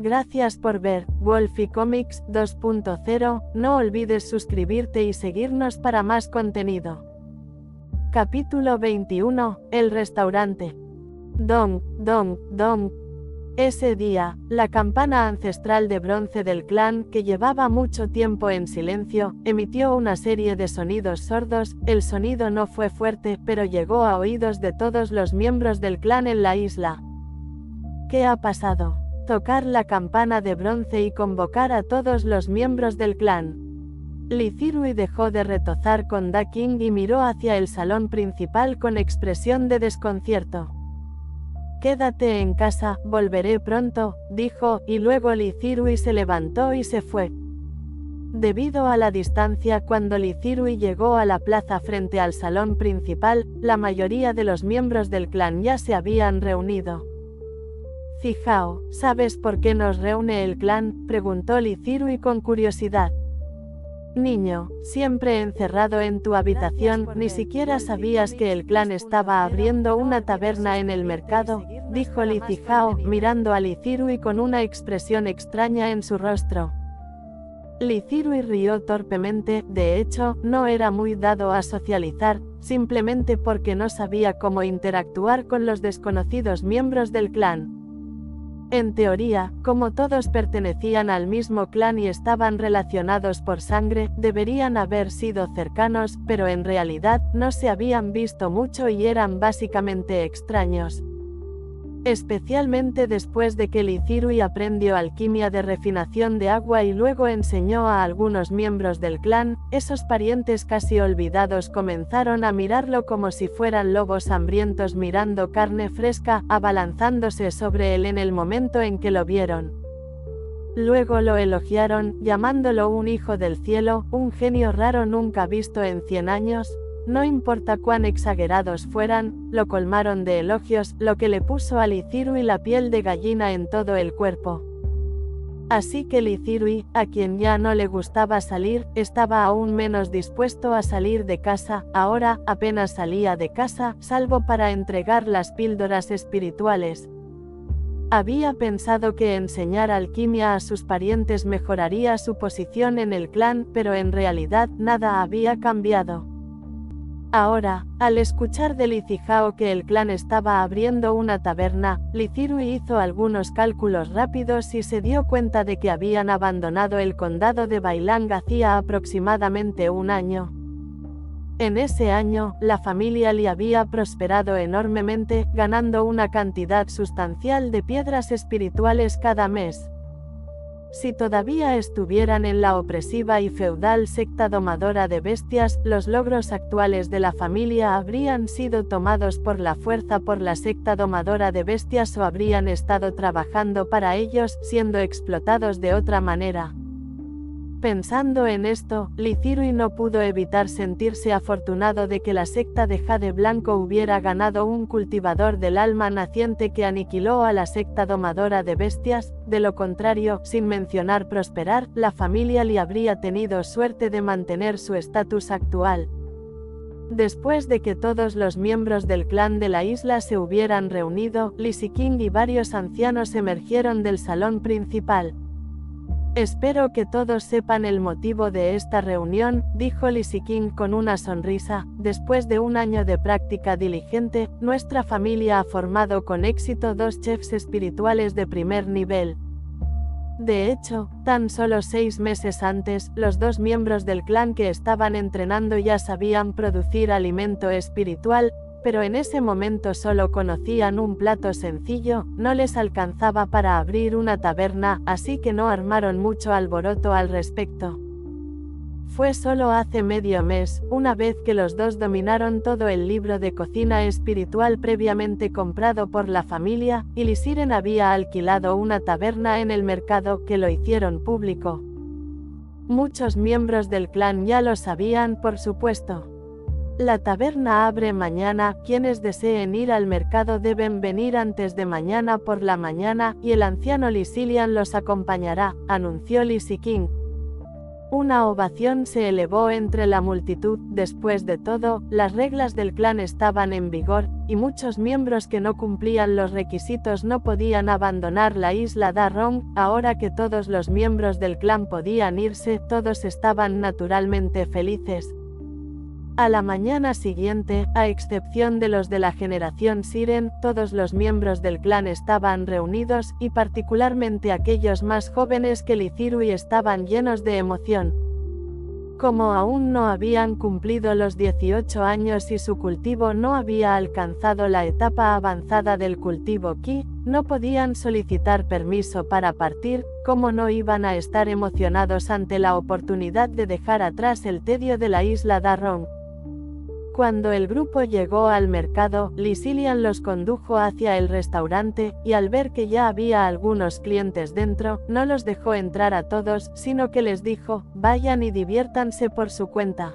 Gracias por ver Wolfie Comics 2.0, no olvides suscribirte y seguirnos para más contenido. Capítulo 21, El restaurante. Dong, dong, dong. Ese día, la campana ancestral de bronce del clan, que llevaba mucho tiempo en silencio, emitió una serie de sonidos sordos. El sonido no fue fuerte, pero llegó a oídos de todos los miembros del clan en la isla. ¿Qué ha pasado? Tocar la campana de bronce y convocar a todos los miembros del clan. Lee Zirui dejó de retozar con Da King y miró hacia el salón principal con expresión de desconcierto. Quédate en casa, volveré pronto, dijo, y luego Lee Zirui se levantó y se fue. Debido a la distancia, cuando Lee Zirui llegó a la plaza frente al salón principal, la mayoría de los miembros del clan ya se habían reunido. Zijao, ¿sabes por qué nos reúne el clan?, preguntó Lee Zirui con curiosidad. Niño, siempre encerrado en tu habitación, ni siquiera sabías que el clan estaba abriendo una taberna en el mercado, dijo Lee Zijao, mirando a Lee Zirui con una expresión extraña en su rostro. Lee Zirui rió torpemente. De hecho, no era muy dado a socializar, simplemente porque no sabía cómo interactuar con los desconocidos miembros del clan. En teoría, como todos pertenecían al mismo clan y estaban relacionados por sangre, deberían haber sido cercanos, pero en realidad, no se habían visto mucho y eran básicamente extraños. Especialmente después de que Lee Zirui aprendió alquimia de refinación de agua y luego enseñó a algunos miembros del clan, esos parientes casi olvidados comenzaron a mirarlo como si fueran lobos hambrientos mirando carne fresca, abalanzándose sobre él en el momento en que lo vieron. Luego lo elogiaron, llamándolo un hijo del cielo, un genio raro nunca visto en 100 años. No importa cuán exagerados fueran, lo colmaron de elogios, lo que le puso a Lee Zirui la piel de gallina en todo el cuerpo. Así que Lee Zirui, a quien ya no le gustaba salir, estaba aún menos dispuesto a salir de casa. Ahora, apenas salía de casa, salvo para entregar las píldoras espirituales. Había pensado que enseñar alquimia a sus parientes mejoraría su posición en el clan, pero en realidad nada había cambiado. Ahora, al escuchar de Lee Zijao que el clan estaba abriendo una taberna, Lee Zirui hizo algunos cálculos rápidos y se dio cuenta de que habían abandonado el condado de Bailang hacía aproximadamente un año. En ese año, la familia Lee había prosperado enormemente, ganando una cantidad sustancial de piedras espirituales cada mes. Si todavía estuvieran en la opresiva y feudal secta domadora de bestias, los logros actuales de la familia habrían sido tomados por la fuerza por la secta domadora de bestias o habrían estado trabajando para ellos, siendo explotados de otra manera. Pensando en esto, Lee Zirui no pudo evitar sentirse afortunado de que la secta de Jade Blanco hubiera ganado un cultivador del alma naciente que aniquiló a la secta domadora de bestias. De lo contrario, sin mencionar prosperar, la familia Lee habría tenido suerte de mantener su estatus actual. Después de que todos los miembros del clan de la isla se hubieran reunido, Lee Si-King y varios ancianos emergieron del salón principal. Espero que todos sepan el motivo de esta reunión, dijo Lee Si-King con una sonrisa. Después de un año de práctica diligente, nuestra familia ha formado con éxito 2 chefs espirituales de primer nivel. De hecho, tan solo 6 meses antes, los 2 miembros del clan que estaban entrenando ya sabían producir alimento espiritual, pero en ese momento solo conocían un plato sencillo, no les alcanzaba para abrir una taberna, así que no armaron mucho alboroto al respecto. Fue solo hace medio mes, una vez que los 2 dominaron todo el libro de cocina espiritual previamente comprado por la familia, y Lee Siren había alquilado una taberna en el mercado, que lo hicieron público. Muchos miembros del clan ya lo sabían, por supuesto. La taberna abre mañana, quienes deseen ir al mercado deben venir antes de mañana por la mañana, y el anciano Lee Silian los acompañará, anunció Lee Si-King. Una ovación se elevó entre la multitud. Después de todo, las reglas del clan estaban en vigor, y muchos miembros que no cumplían los requisitos no podían abandonar la isla Darrong. Ahora que todos los miembros del clan podían irse, todos estaban naturalmente felices. A la mañana siguiente, a excepción de los de la generación Siren, todos los miembros del clan estaban reunidos, y particularmente aquellos más jóvenes que Lithirui estaban llenos de emoción. Como aún no habían cumplido los 18 años y su cultivo no había alcanzado la etapa avanzada del cultivo Qi, no podían solicitar permiso para partir. ¿Cómo no iban a estar emocionados ante la oportunidad de dejar atrás el tedio de la isla Darrong? Cuando el grupo llegó al mercado, Lysilian los condujo hacia el restaurante, y al ver que ya había algunos clientes dentro, no los dejó entrar a todos, sino que les dijo, vayan y diviértanse por su cuenta.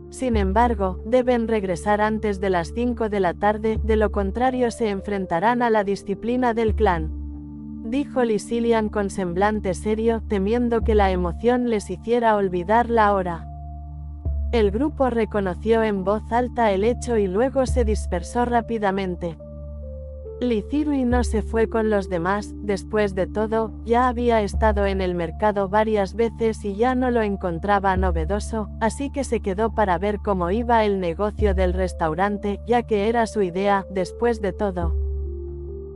Sin embargo, deben regresar antes de las 5 de la tarde, de lo contrario se enfrentarán a la disciplina del clan. Dijo Lysilian con semblante serio, temiendo que la emoción les hiciera olvidar la hora. El grupo reconoció en voz alta el hecho y luego se dispersó rápidamente. Lithirui no se fue con los demás. Después de todo, ya había estado en el mercado varias veces y ya no lo encontraba novedoso, así que se quedó para ver cómo iba el negocio del restaurante, ya que era su idea. Después de todo,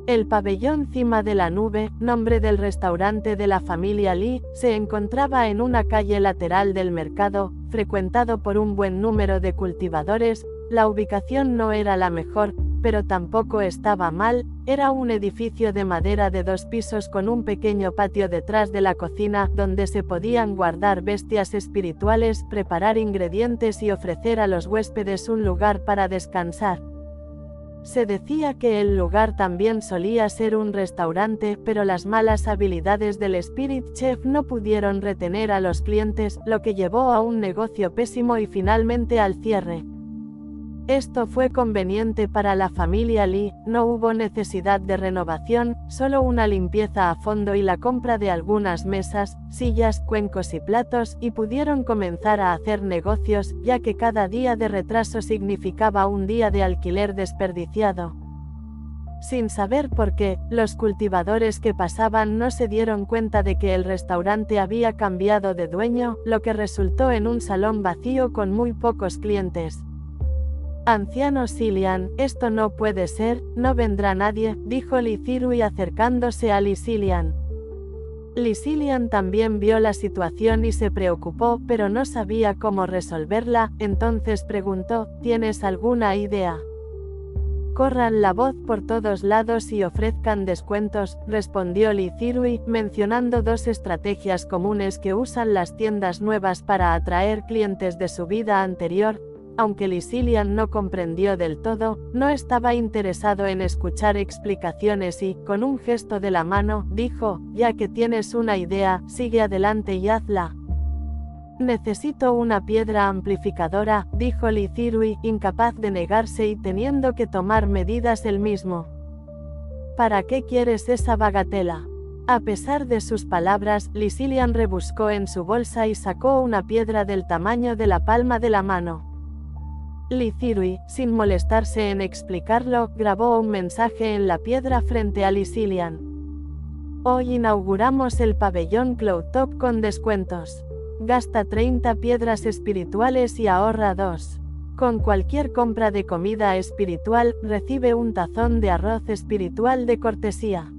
el pabellón Cima de la Nube, nombre del restaurante de la familia Li, se encontraba en una calle lateral del mercado, frecuentado por un buen número de cultivadores. La ubicación no era la mejor, pero tampoco estaba mal. Era un edificio de madera de 2 pisos con un pequeño patio detrás de la cocina, donde se podían guardar bestias espirituales, preparar ingredientes y ofrecer a los huéspedes un lugar para descansar. Se decía que el lugar también solía ser un restaurante, pero las malas habilidades del Spirit Chef no pudieron retener a los clientes, lo que llevó a un negocio pésimo y finalmente al cierre. Esto fue conveniente para la familia Li. No hubo necesidad de renovación, solo una limpieza a fondo y la compra de algunas mesas, sillas, cuencos y platos, y pudieron comenzar a hacer negocios, ya que cada día de retraso significaba un día de alquiler desperdiciado. Sin saber por qué, los cultivadores que pasaban no se dieron cuenta de que el restaurante había cambiado de dueño, lo que resultó en un salón vacío con muy pocos clientes. Anciano Silian, esto no puede ser, no vendrá nadie, dijo Lithirui acercándose a Lysilian. Lysilian también vio la situación y se preocupó, pero no sabía cómo resolverla. Entonces preguntó, ¿tienes alguna idea? Corran la voz por todos lados y ofrezcan descuentos, respondió Lithirui, mencionando 2 estrategias comunes que usan las tiendas nuevas para atraer clientes de su vida anterior. Aunque Lysilian no comprendió del todo, no estaba interesado en escuchar explicaciones y, con un gesto de la mano, dijo, ya que tienes una idea, sigue adelante y hazla. Necesito una piedra amplificadora, dijo Lithirui, incapaz de negarse y teniendo que tomar medidas él mismo. ¿Para qué quieres esa bagatela? A pesar de sus palabras, Lysilian rebuscó en su bolsa y sacó una piedra del tamaño de la palma de la mano. Lithirui, sin molestarse en explicarlo, grabó un mensaje en la piedra frente a Lysilian. Hoy inauguramos el pabellón Cloudtop con descuentos. Gasta 30 piedras espirituales y ahorra 2. Con cualquier compra de comida espiritual, recibe un tazón de arroz espiritual de cortesía.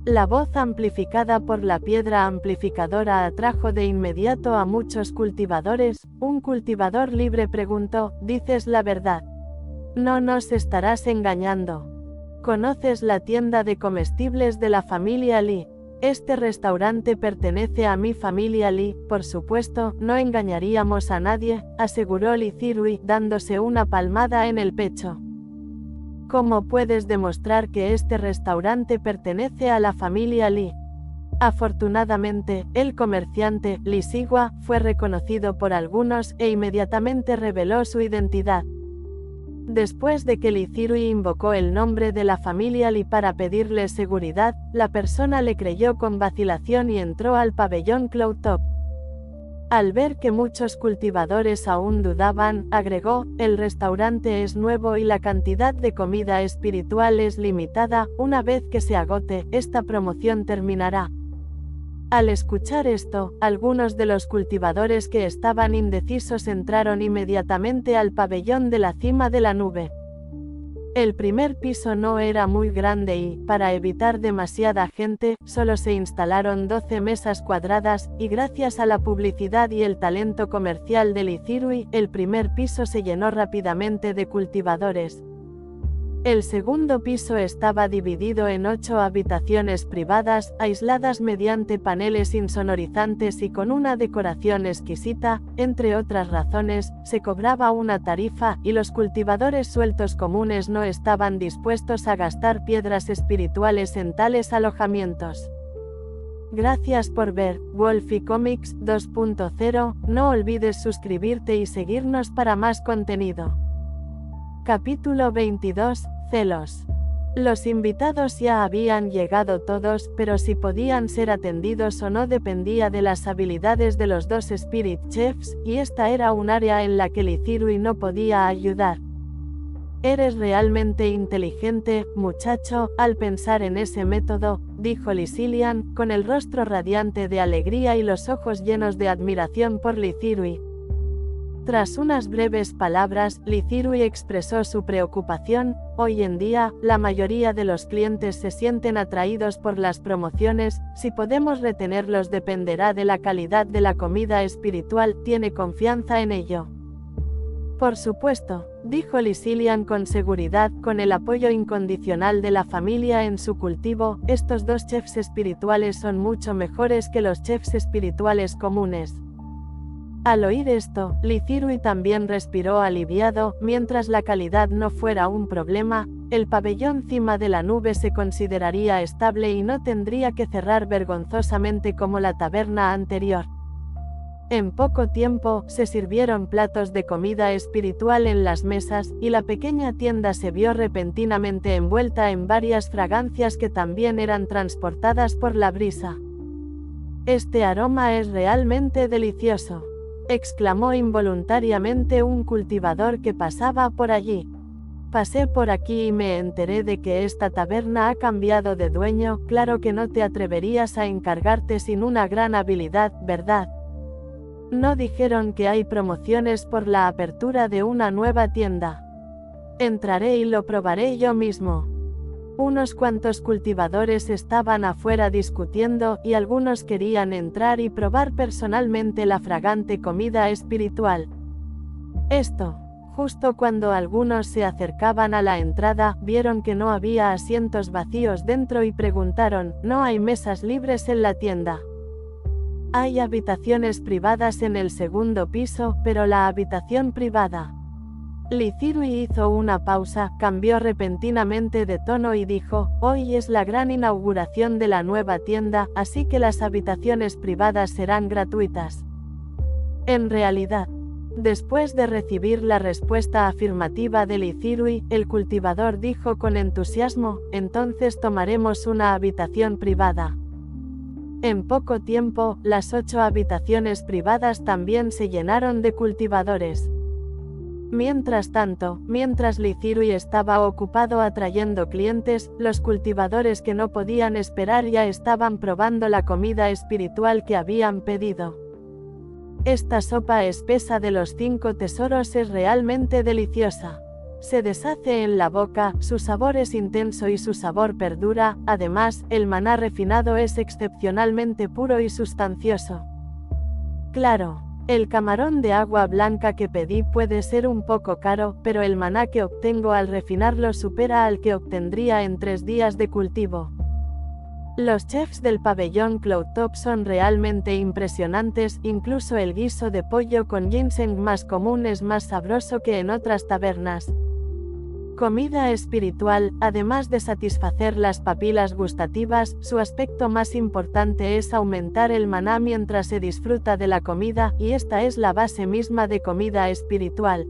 La voz amplificada por la piedra amplificadora atrajo de inmediato a muchos cultivadores. Un cultivador libre preguntó, ¿dices la verdad? No nos estarás engañando. ¿Conoces la tienda de comestibles de la familia Li? Este restaurante pertenece a mi familia Li, por supuesto, no engañaríamos a nadie, aseguró Lithirui, dándose una palmada en el pecho. ¿Cómo puedes demostrar que este restaurante pertenece a la familia Li? Afortunadamente, el comerciante, Lisigua, fue reconocido por algunos e inmediatamente reveló su identidad. Después de que Lithirui invocó el nombre de la familia Li para pedirle seguridad, la persona le creyó con vacilación y entró al pabellón Cloudtop. Al ver que muchos cultivadores aún dudaban, agregó, el restaurante es nuevo y la cantidad de comida espiritual es limitada, una vez que se agote, esta promoción terminará. Al escuchar esto, algunos de los cultivadores que estaban indecisos entraron inmediatamente al pabellón de la cima de la nube. El primer piso no era muy grande y, para evitar demasiada gente, solo se instalaron 12 mesas cuadradas, y gracias a la publicidad y el talento comercial de Lithirui, el primer piso se llenó rápidamente de cultivadores. El segundo piso estaba dividido en 8 habitaciones privadas, aisladas mediante paneles insonorizantes y con una decoración exquisita. Entre otras razones, se cobraba una tarifa, y los cultivadores sueltos comunes no estaban dispuestos a gastar piedras espirituales en tales alojamientos. Gracias por ver Wolfie Comics 2.0, no olvides suscribirte y seguirnos para más contenido. Capítulo 22, Celos. Los invitados ya habían llegado todos, pero si podían ser atendidos o no dependía de las habilidades de los dos Spirit Chefs, y esta era un área en la que Lithirui no podía ayudar. Eres realmente inteligente, muchacho, al pensar en ese método, dijo Lysilian, con el rostro radiante de alegría y los ojos llenos de admiración por Lithirui. Tras unas breves palabras, Lithirui expresó su preocupación. Hoy en día, la mayoría de los clientes se sienten atraídos por las promociones, si podemos retenerlos dependerá de la calidad de la comida espiritual, ¿tiene confianza en ello? Por supuesto, dijo Lysilian con seguridad, con el apoyo incondicional de la familia en su cultivo, estos dos chefs espirituales son mucho mejores que los chefs espirituales comunes. Al oír esto, Lithirui también respiró aliviado. Mientras la calidad no fuera un problema, el pabellón cima de la nube se consideraría estable y no tendría que cerrar vergonzosamente como la taberna anterior. En poco tiempo, se sirvieron platos de comida espiritual en las mesas, y la pequeña tienda se vio repentinamente envuelta en varias fragancias que también eran transportadas por la brisa. Este aroma es realmente delicioso, exclamó involuntariamente un cultivador que pasaba por allí. Pasé por aquí y me enteré de que esta taberna ha cambiado de dueño. Claro que no te atreverías a encargarte sin una gran habilidad, ¿verdad? No dijeron que hay promociones por la apertura de una nueva tienda. Entraré y lo probaré yo mismo. Unos cuantos cultivadores estaban afuera discutiendo, y algunos querían entrar y probar personalmente la fragante comida espiritual. Justo cuando algunos se acercaban a la entrada, vieron que no había asientos vacíos dentro y preguntaron, ¿no hay mesas libres en la tienda? Hay habitaciones privadas en el segundo piso, pero la habitación privada. Lithirui hizo una pausa, cambió repentinamente de tono y dijo, hoy es la gran inauguración de la nueva tienda, así que las habitaciones privadas serán gratuitas. En realidad, después de recibir la respuesta afirmativa de Lithirui, el cultivador dijo con entusiasmo, entonces tomaremos una habitación privada. En poco tiempo, las 8 habitaciones privadas también se llenaron de cultivadores. Mientras tanto, mientras Lithirui estaba ocupado atrayendo clientes, los cultivadores que no podían esperar ya estaban probando la comida espiritual que habían pedido. Esta sopa espesa de los 5 tesoros es realmente deliciosa. Se deshace en la boca, su sabor es intenso y su sabor perdura. Además, el maná refinado es excepcionalmente puro y sustancioso. Claro, el camarón de agua blanca que pedí puede ser un poco caro, pero el maná que obtengo al refinarlo supera al que obtendría en 3 días de cultivo. Los chefs del pabellón Cloudtop son realmente impresionantes, incluso el guiso de pollo con ginseng más común es más sabroso que en otras tabernas. Comida espiritual, además de satisfacer las papilas gustativas, su aspecto más importante es aumentar el maná mientras se disfruta de la comida, y esta es la base misma de comida espiritual.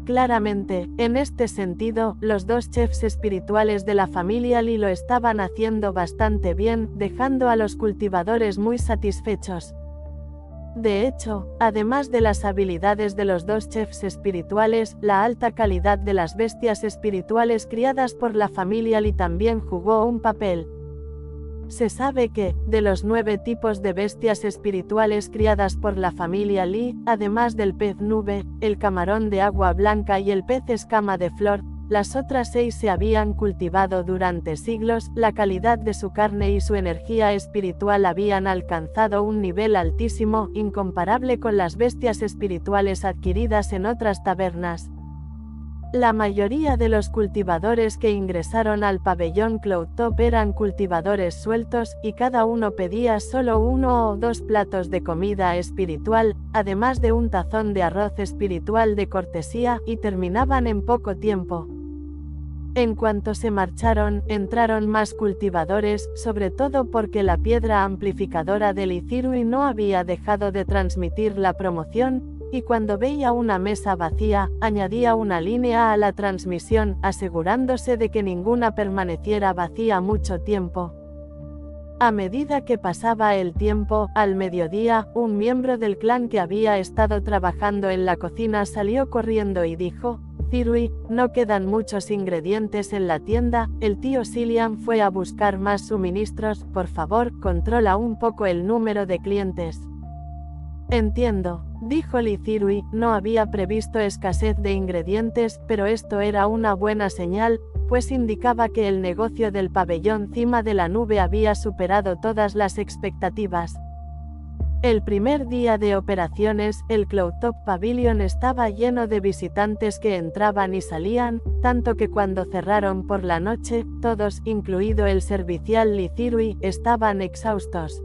Claramente, en este sentido, los dos chefs espirituales de la familia Li lo estaban haciendo bastante bien, dejando a los cultivadores muy satisfechos. De hecho, además de las habilidades de los dos chefs espirituales, la alta calidad de las bestias espirituales criadas por la familia Li también jugó un papel. Se sabe que, de los 9 tipos de bestias espirituales criadas por la familia Li, además del pez nube, el camarón de agua blanca y el pez escama de flor, las otras 6 se habían cultivado durante siglos, la calidad de su carne y su energía espiritual habían alcanzado un nivel altísimo, incomparable con las bestias espirituales adquiridas en otras tabernas. La mayoría de los cultivadores que ingresaron al pabellón Cloudtop eran cultivadores sueltos, y cada uno pedía solo 1 o 2 platos de comida espiritual, además de un tazón de arroz espiritual de cortesía, y terminaban en poco tiempo. En cuanto se marcharon, entraron más cultivadores, sobre todo porque la piedra amplificadora del Ithirui no había dejado de transmitir la promoción, y cuando veía una mesa vacía, añadía una línea a la transmisión, asegurándose de que ninguna permaneciera vacía mucho tiempo. A medida que pasaba el tiempo, al mediodía, un miembro del clan que había estado trabajando en la cocina salió corriendo y dijo: «Thirui, no quedan muchos ingredientes en la tienda, el tío Cillian fue a buscar más suministros, por favor, controla un poco el número de clientes». «Entiendo», dijo Li Thirui, no había previsto escasez de ingredientes, pero esto era una buena señal, pues indicaba que el negocio del pabellón cima de la nube había superado todas las expectativas. El primer día de operaciones, el Cloudtop Pavilion estaba lleno de visitantes que entraban y salían, tanto que cuando cerraron por la noche, todos, incluido el servicial Li Thirui, estaban exhaustos.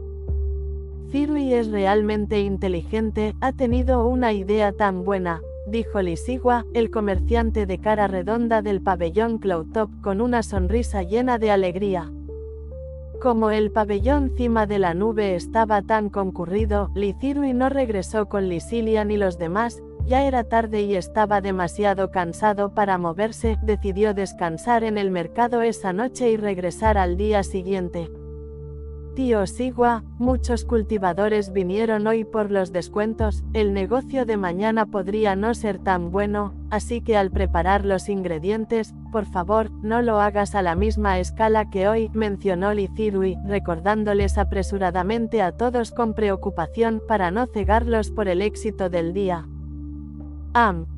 «Thirui es realmente inteligente, ha tenido una idea tan buena», dijo Lisigua, el comerciante de cara redonda del pabellón Cloudtop, con una sonrisa llena de alegría. Como el pabellón cima de la nube estaba tan concurrido, Li Thirui no regresó con Li Cillian y los demás, ya era tarde y estaba demasiado cansado para moverse, decidió descansar en el mercado esa noche y regresar al día siguiente. «Tío Sigua, muchos cultivadores vinieron hoy por los descuentos, el negocio de mañana podría no ser tan bueno, así que al preparar los ingredientes, por favor, no lo hagas a la misma escala que hoy», mencionó Li Thirui, recordándoles apresuradamente a todos con preocupación para no cegarlos por el éxito del día.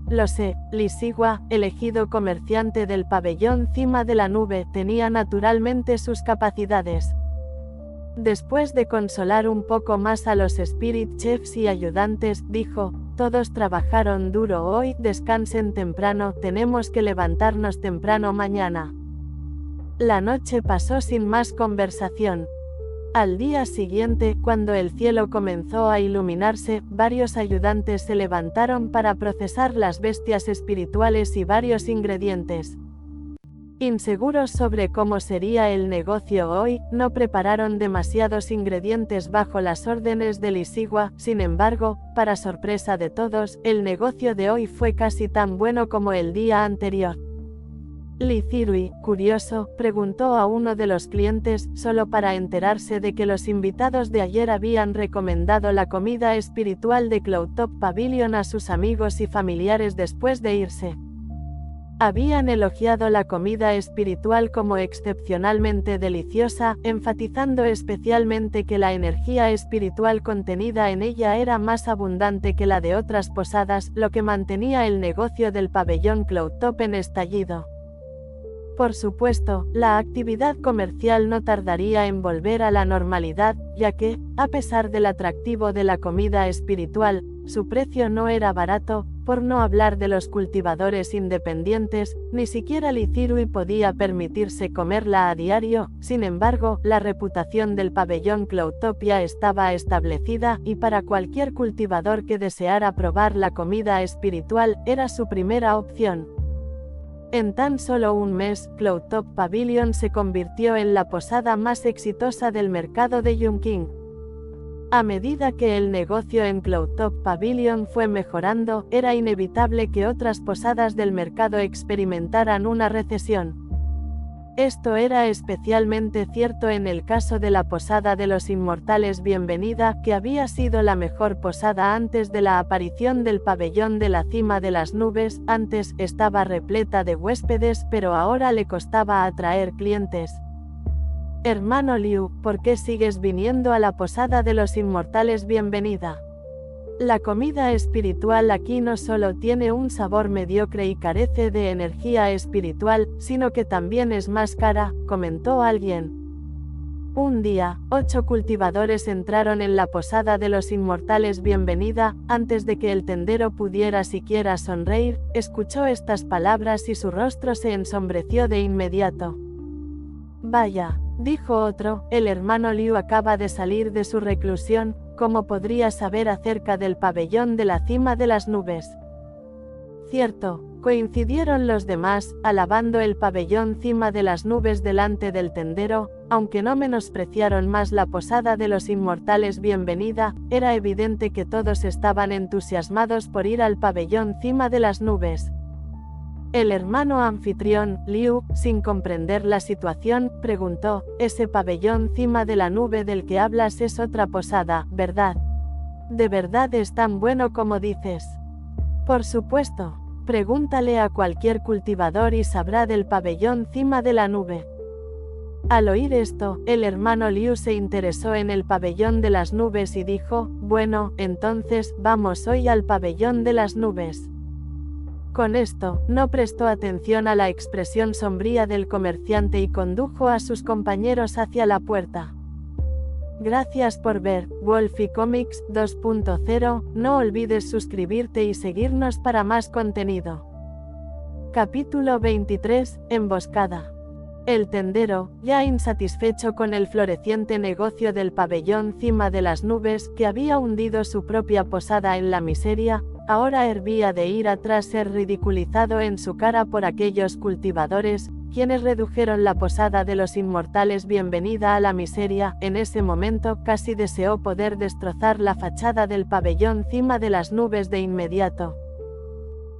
Lo sé», Lisigua, elegido comerciante del pabellón cima de la nube, tenía naturalmente sus capacidades. Después de consolar un poco más a los Spirit Chefs y ayudantes, dijo: «Todos trabajaron duro hoy, descansen temprano, tenemos que levantarnos temprano mañana». La noche pasó sin más conversación. Al día siguiente, cuando el cielo comenzó a iluminarse, varios ayudantes se levantaron para procesar las bestias espirituales y varios ingredientes. Inseguros sobre cómo sería el negocio hoy, no prepararon demasiados ingredientes bajo las órdenes de Lisigua, sin embargo, para sorpresa de todos, el negocio de hoy fue casi tan bueno como el día anterior. Li Thirui, curioso, preguntó a uno de los clientes, solo para enterarse de que los invitados de ayer habían recomendado la comida espiritual de Cloudtop Pavilion a sus amigos y familiares después de irse. Habían elogiado la comida espiritual como excepcionalmente deliciosa, enfatizando especialmente que la energía espiritual contenida en ella era más abundante que la de otras posadas, lo que mantenía el negocio del pabellón Cloudtop en estallido. Por supuesto, la actividad comercial no tardaría en volver a la normalidad, ya que, a pesar del atractivo de la comida espiritual, su precio no era barato, por no hablar de los cultivadores independientes, ni siquiera Li Thirui podía permitirse comerla a diario. Sin embargo, la reputación del pabellón Cloudtop ya estaba establecida, y para cualquier cultivador que deseara probar la comida espiritual, era su primera opción. En tan solo un mes, Cloudtop Pavilion se convirtió en la posada más exitosa del mercado de Yunqing. A medida que el negocio en Cloudtop Pavilion fue mejorando, era inevitable que otras posadas del mercado experimentaran una recesión. Esto era especialmente cierto en el caso de la Posada de los Inmortales Bienvenida, que había sido la mejor posada antes de la aparición del pabellón de la cima de las nubes. Antes estaba repleta de huéspedes, pero ahora le costaba atraer clientes. Hermano Liu, ¿por qué sigues viniendo a la Posada de los Inmortales Bienvenida? La comida espiritual aquí no solo tiene un sabor mediocre y carece de energía espiritual, sino que también es más cara, comentó alguien. Un día, 8 cultivadores entraron en la Posada de los Inmortales Bienvenida. Antes de que el tendero pudiera siquiera sonreír, escuchó estas palabras y su rostro se ensombreció de inmediato. Vaya, dijo otro, el hermano Liu acaba de salir de su reclusión. ¿Cómo podría saber acerca del pabellón de la cima de las nubes? Cierto, coincidieron los demás, alabando el pabellón cima de las nubes delante del tendero, aunque no menospreciaron más la Posada de los Inmortales Bienvenida. Era evidente que todos estaban entusiasmados por ir al pabellón cima de las nubes. El hermano anfitrión, Liu, sin comprender la situación, preguntó, «Ese pabellón cima de la nube del que hablas es otra posada, ¿verdad? ¿De verdad es tan bueno como dices?» «Por supuesto. Pregúntale a cualquier cultivador y sabrá del pabellón cima de la nube». Al oír esto, el hermano Liu se interesó en el pabellón de las nubes y dijo, «Bueno, entonces, vamos hoy al pabellón de las nubes». Con esto, no prestó atención a la expresión sombría del comerciante y condujo a sus compañeros hacia la puerta. Gracias por ver Wolfie Comics 2.0, no olvides suscribirte y seguirnos para más contenido. Capítulo 23, Emboscada. El tendero, ya insatisfecho con el floreciente negocio del pabellón cima de las nubes, que había hundido su propia posada en la miseria, ahora hervía de ira tras ser ridiculizado en su cara por aquellos cultivadores, quienes redujeron la Posada de los Inmortales Bienvenida a la miseria. En ese momento casi deseó poder destrozar la fachada del pabellón cima de las nubes de inmediato.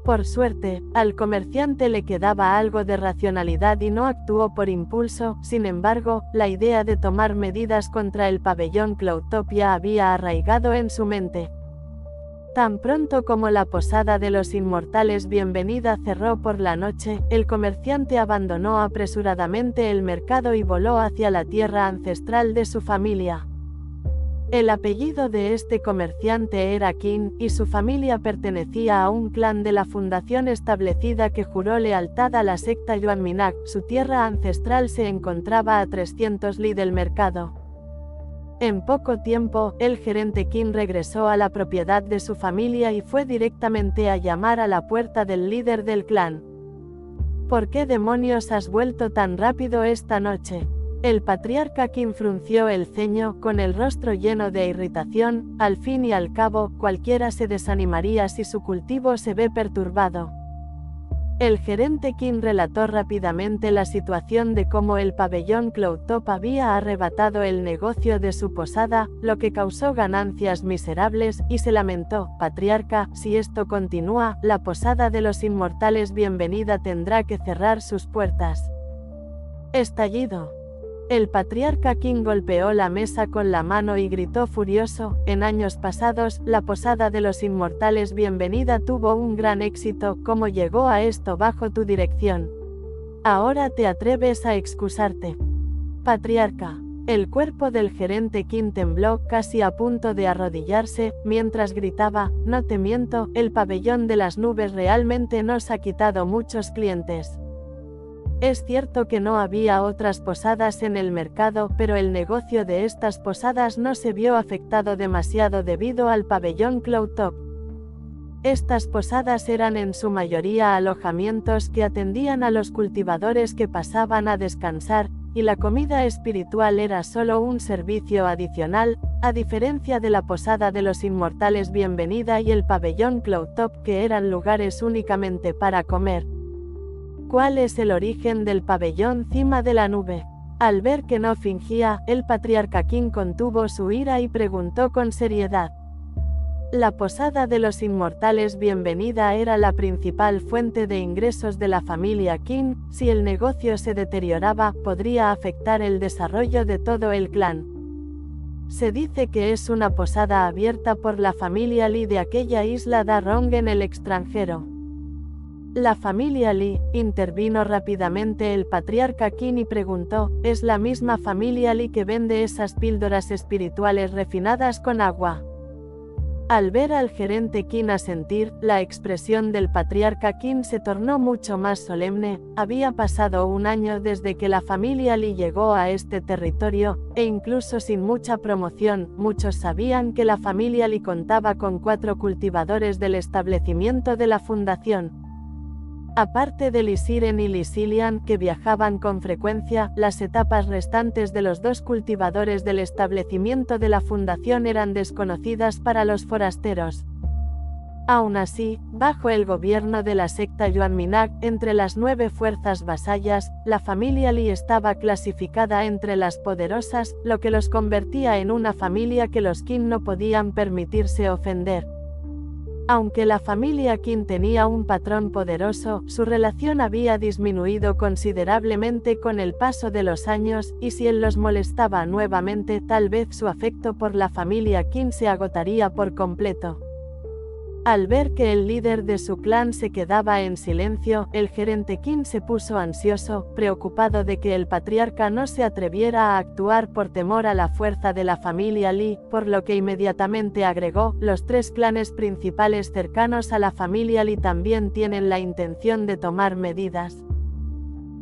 Por suerte, al comerciante le quedaba algo de racionalidad y no actuó por impulso. Sin embargo, la idea de tomar medidas contra el pabellón Cloudtopia había arraigado en su mente. Tan pronto como la Posada de los Inmortales Bienvenida cerró por la noche, el comerciante abandonó apresuradamente el mercado y voló hacia la tierra ancestral de su familia. El apellido de este comerciante era Qin, y su familia pertenecía a un clan de la fundación establecida que juró lealtad a la secta Yuanminak. Su tierra ancestral se encontraba a 300 li del mercado. En poco tiempo, el gerente Qin regresó a la propiedad de su familia y fue directamente a llamar a la puerta del líder del clan. ¿Por qué demonios has vuelto tan rápido esta noche? El patriarca Qin frunció el ceño, con el rostro lleno de irritación. Al fin y al cabo, cualquiera se desanimaría si su cultivo se ve perturbado. El gerente Qin relató rápidamente la situación de cómo el pabellón Cloudtop había arrebatado el negocio de su posada, lo que causó ganancias miserables, y se lamentó, «Patriarca, si esto continúa, la Posada de los Inmortales Bienvenida tendrá que cerrar sus puertas». Estallido. El patriarca Qin golpeó la mesa con la mano y gritó furioso, «En años pasados, la Posada de los Inmortales Bienvenida tuvo un gran éxito. ¿Cómo llegó a esto bajo tu dirección? Ahora te atreves a excusarte». Patriarca. El cuerpo del gerente Qin tembló, casi a punto de arrodillarse, mientras gritaba, «No te miento, el pabellón de las nubes realmente nos ha quitado muchos clientes». Es cierto que no había otras posadas en el mercado, pero el negocio de estas posadas no se vio afectado demasiado debido al pabellón Cloudtop. Estas posadas eran en su mayoría alojamientos que atendían a los cultivadores que pasaban a descansar, y la comida espiritual era solo un servicio adicional, a diferencia de la Posada de los Inmortales Bienvenida y el pabellón Cloudtop, que eran lugares únicamente para comer. ¿Cuál es el origen del pabellón cima de la nube? Al ver que no fingía, el patriarca Qin contuvo su ira y preguntó con seriedad. La posada de los inmortales bienvenida era la principal fuente de ingresos de la familia Qin. Si el negocio se deterioraba, podría afectar el desarrollo de todo el clan. Se dice que es una posada abierta por la familia Li de aquella isla Da Rong en el extranjero. La familia Li, intervino rápidamente el patriarca Qin y preguntó, ¿es la misma familia Li que vende esas píldoras espirituales refinadas con agua? Al ver al gerente Qin asentir, la expresión del patriarca Qin se tornó mucho más solemne. Había pasado un año desde que la familia Li llegó a este territorio, e incluso sin mucha promoción, muchos sabían que la familia Li contaba con 4 cultivadores del establecimiento de la fundación. Aparte de Li Siren y Li Xilian, que viajaban con frecuencia, las etapas restantes de los 2 cultivadores del establecimiento de la fundación eran desconocidas para los forasteros. Aún así, bajo el gobierno de la secta Yuan Minag, entre las 9 fuerzas vasallas, la familia Li estaba clasificada entre las poderosas, lo que los convertía en una familia que los Qin no podían permitirse ofender. Aunque la familia Qin tenía un patrón poderoso, su relación había disminuido considerablemente con el paso de los años, y si él los molestaba nuevamente, tal vez su afecto por la familia Qin se agotaría por completo. Al ver que el líder de su clan se quedaba en silencio, el gerente Qin se puso ansioso, preocupado de que el patriarca no se atreviera a actuar por temor a la fuerza de la familia Li, por lo que inmediatamente agregó, los 3 clanes principales cercanos a la familia Li también tienen la intención de tomar medidas.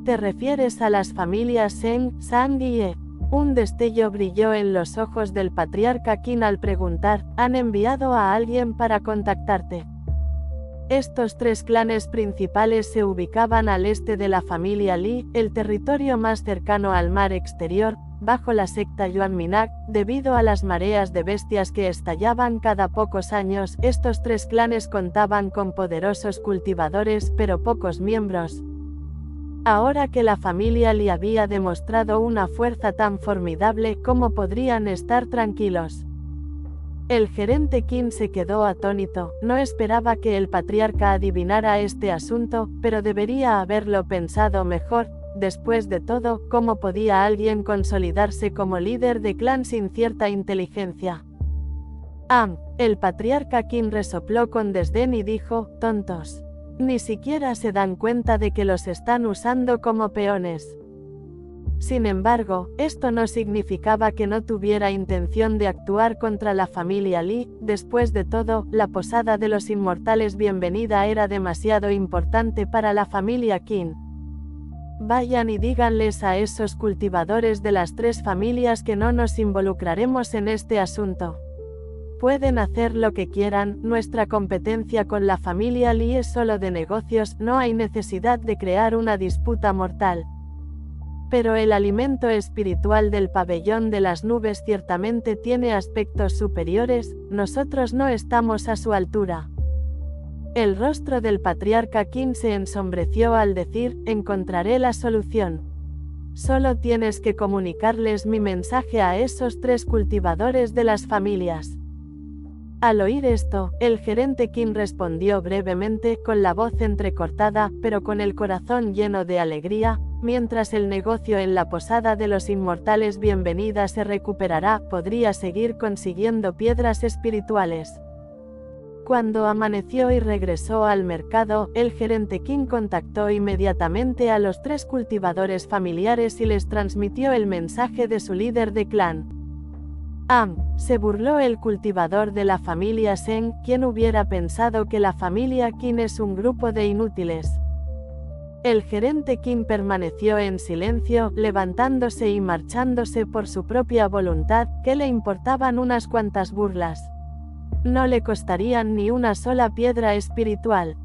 ¿Te refieres a las familias Zheng, Zhang y Ye? Un destello brilló en los ojos del patriarca Qin al preguntar, ¿han enviado a alguien para contactarte? Estos 3 clanes principales se ubicaban al este de la familia Li, el territorio más cercano al mar exterior, bajo la secta Yuan Minag. Debido a las mareas de bestias que estallaban cada pocos años, estos 3 clanes contaban con poderosos cultivadores, pero pocos miembros. Ahora que la familia Li había demostrado una fuerza tan formidable, ¿cómo podrían estar tranquilos? El gerente Qin se quedó atónito, no esperaba que el patriarca adivinara este asunto, pero debería haberlo pensado mejor. Después de todo, ¿cómo podía alguien consolidarse como líder de clan sin cierta inteligencia? El patriarca Qin resopló con desdén y dijo, tontos. Ni siquiera se dan cuenta de que los están usando como peones. Sin embargo, esto no significaba que no tuviera intención de actuar contra la familia Li. Después de todo, la posada de los inmortales bienvenida era demasiado importante para la familia Qin. Vayan y díganles a esos cultivadores de las 3 familias que no nos involucraremos en este asunto. Pueden hacer lo que quieran, nuestra competencia con la familia Li es solo de negocios, no hay necesidad de crear una disputa mortal. Pero el alimento espiritual del pabellón de las nubes ciertamente tiene aspectos superiores, nosotros no estamos a su altura. El rostro del patriarca Qin se ensombreció al decir, encontraré la solución. Solo tienes que comunicarles mi mensaje a esos 3 cultivadores de las familias. Al oír esto, el gerente Qin respondió brevemente, con la voz entrecortada, pero con el corazón lleno de alegría, mientras el negocio en la posada de los inmortales bienvenida se recuperará, podría seguir consiguiendo piedras espirituales. Cuando amaneció y regresó al mercado, el gerente Qin contactó inmediatamente a los 3 cultivadores familiares y les transmitió el mensaje de su líder de clan. Se burló el cultivador de la familia Zheng, quien hubiera pensado que la familia Qin es un grupo de inútiles. El gerente Qin permaneció en silencio, levantándose y marchándose por su propia voluntad, que le importaban unas cuantas burlas. No le costarían ni una sola piedra espiritual.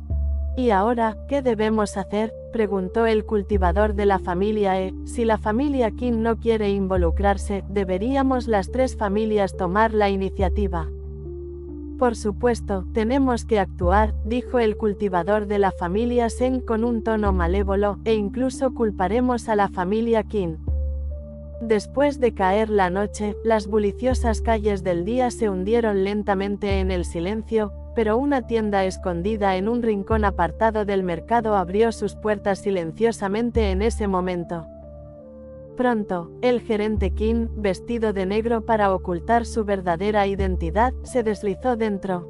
¿Y ahora, qué debemos hacer?, preguntó el cultivador de la familia E. Si la familia Qin no quiere involucrarse, deberíamos las 3 familias tomar la iniciativa. Por supuesto, tenemos que actuar, dijo el cultivador de la familia Zheng con un tono malévolo, e incluso culparemos a la familia Qin. Después de caer la noche, las buliciosas calles del día se hundieron lentamente en el silencio, pero una tienda escondida en un rincón apartado del mercado abrió sus puertas silenciosamente en ese momento. Pronto, el gerente King, vestido de negro para ocultar su verdadera identidad, se deslizó dentro.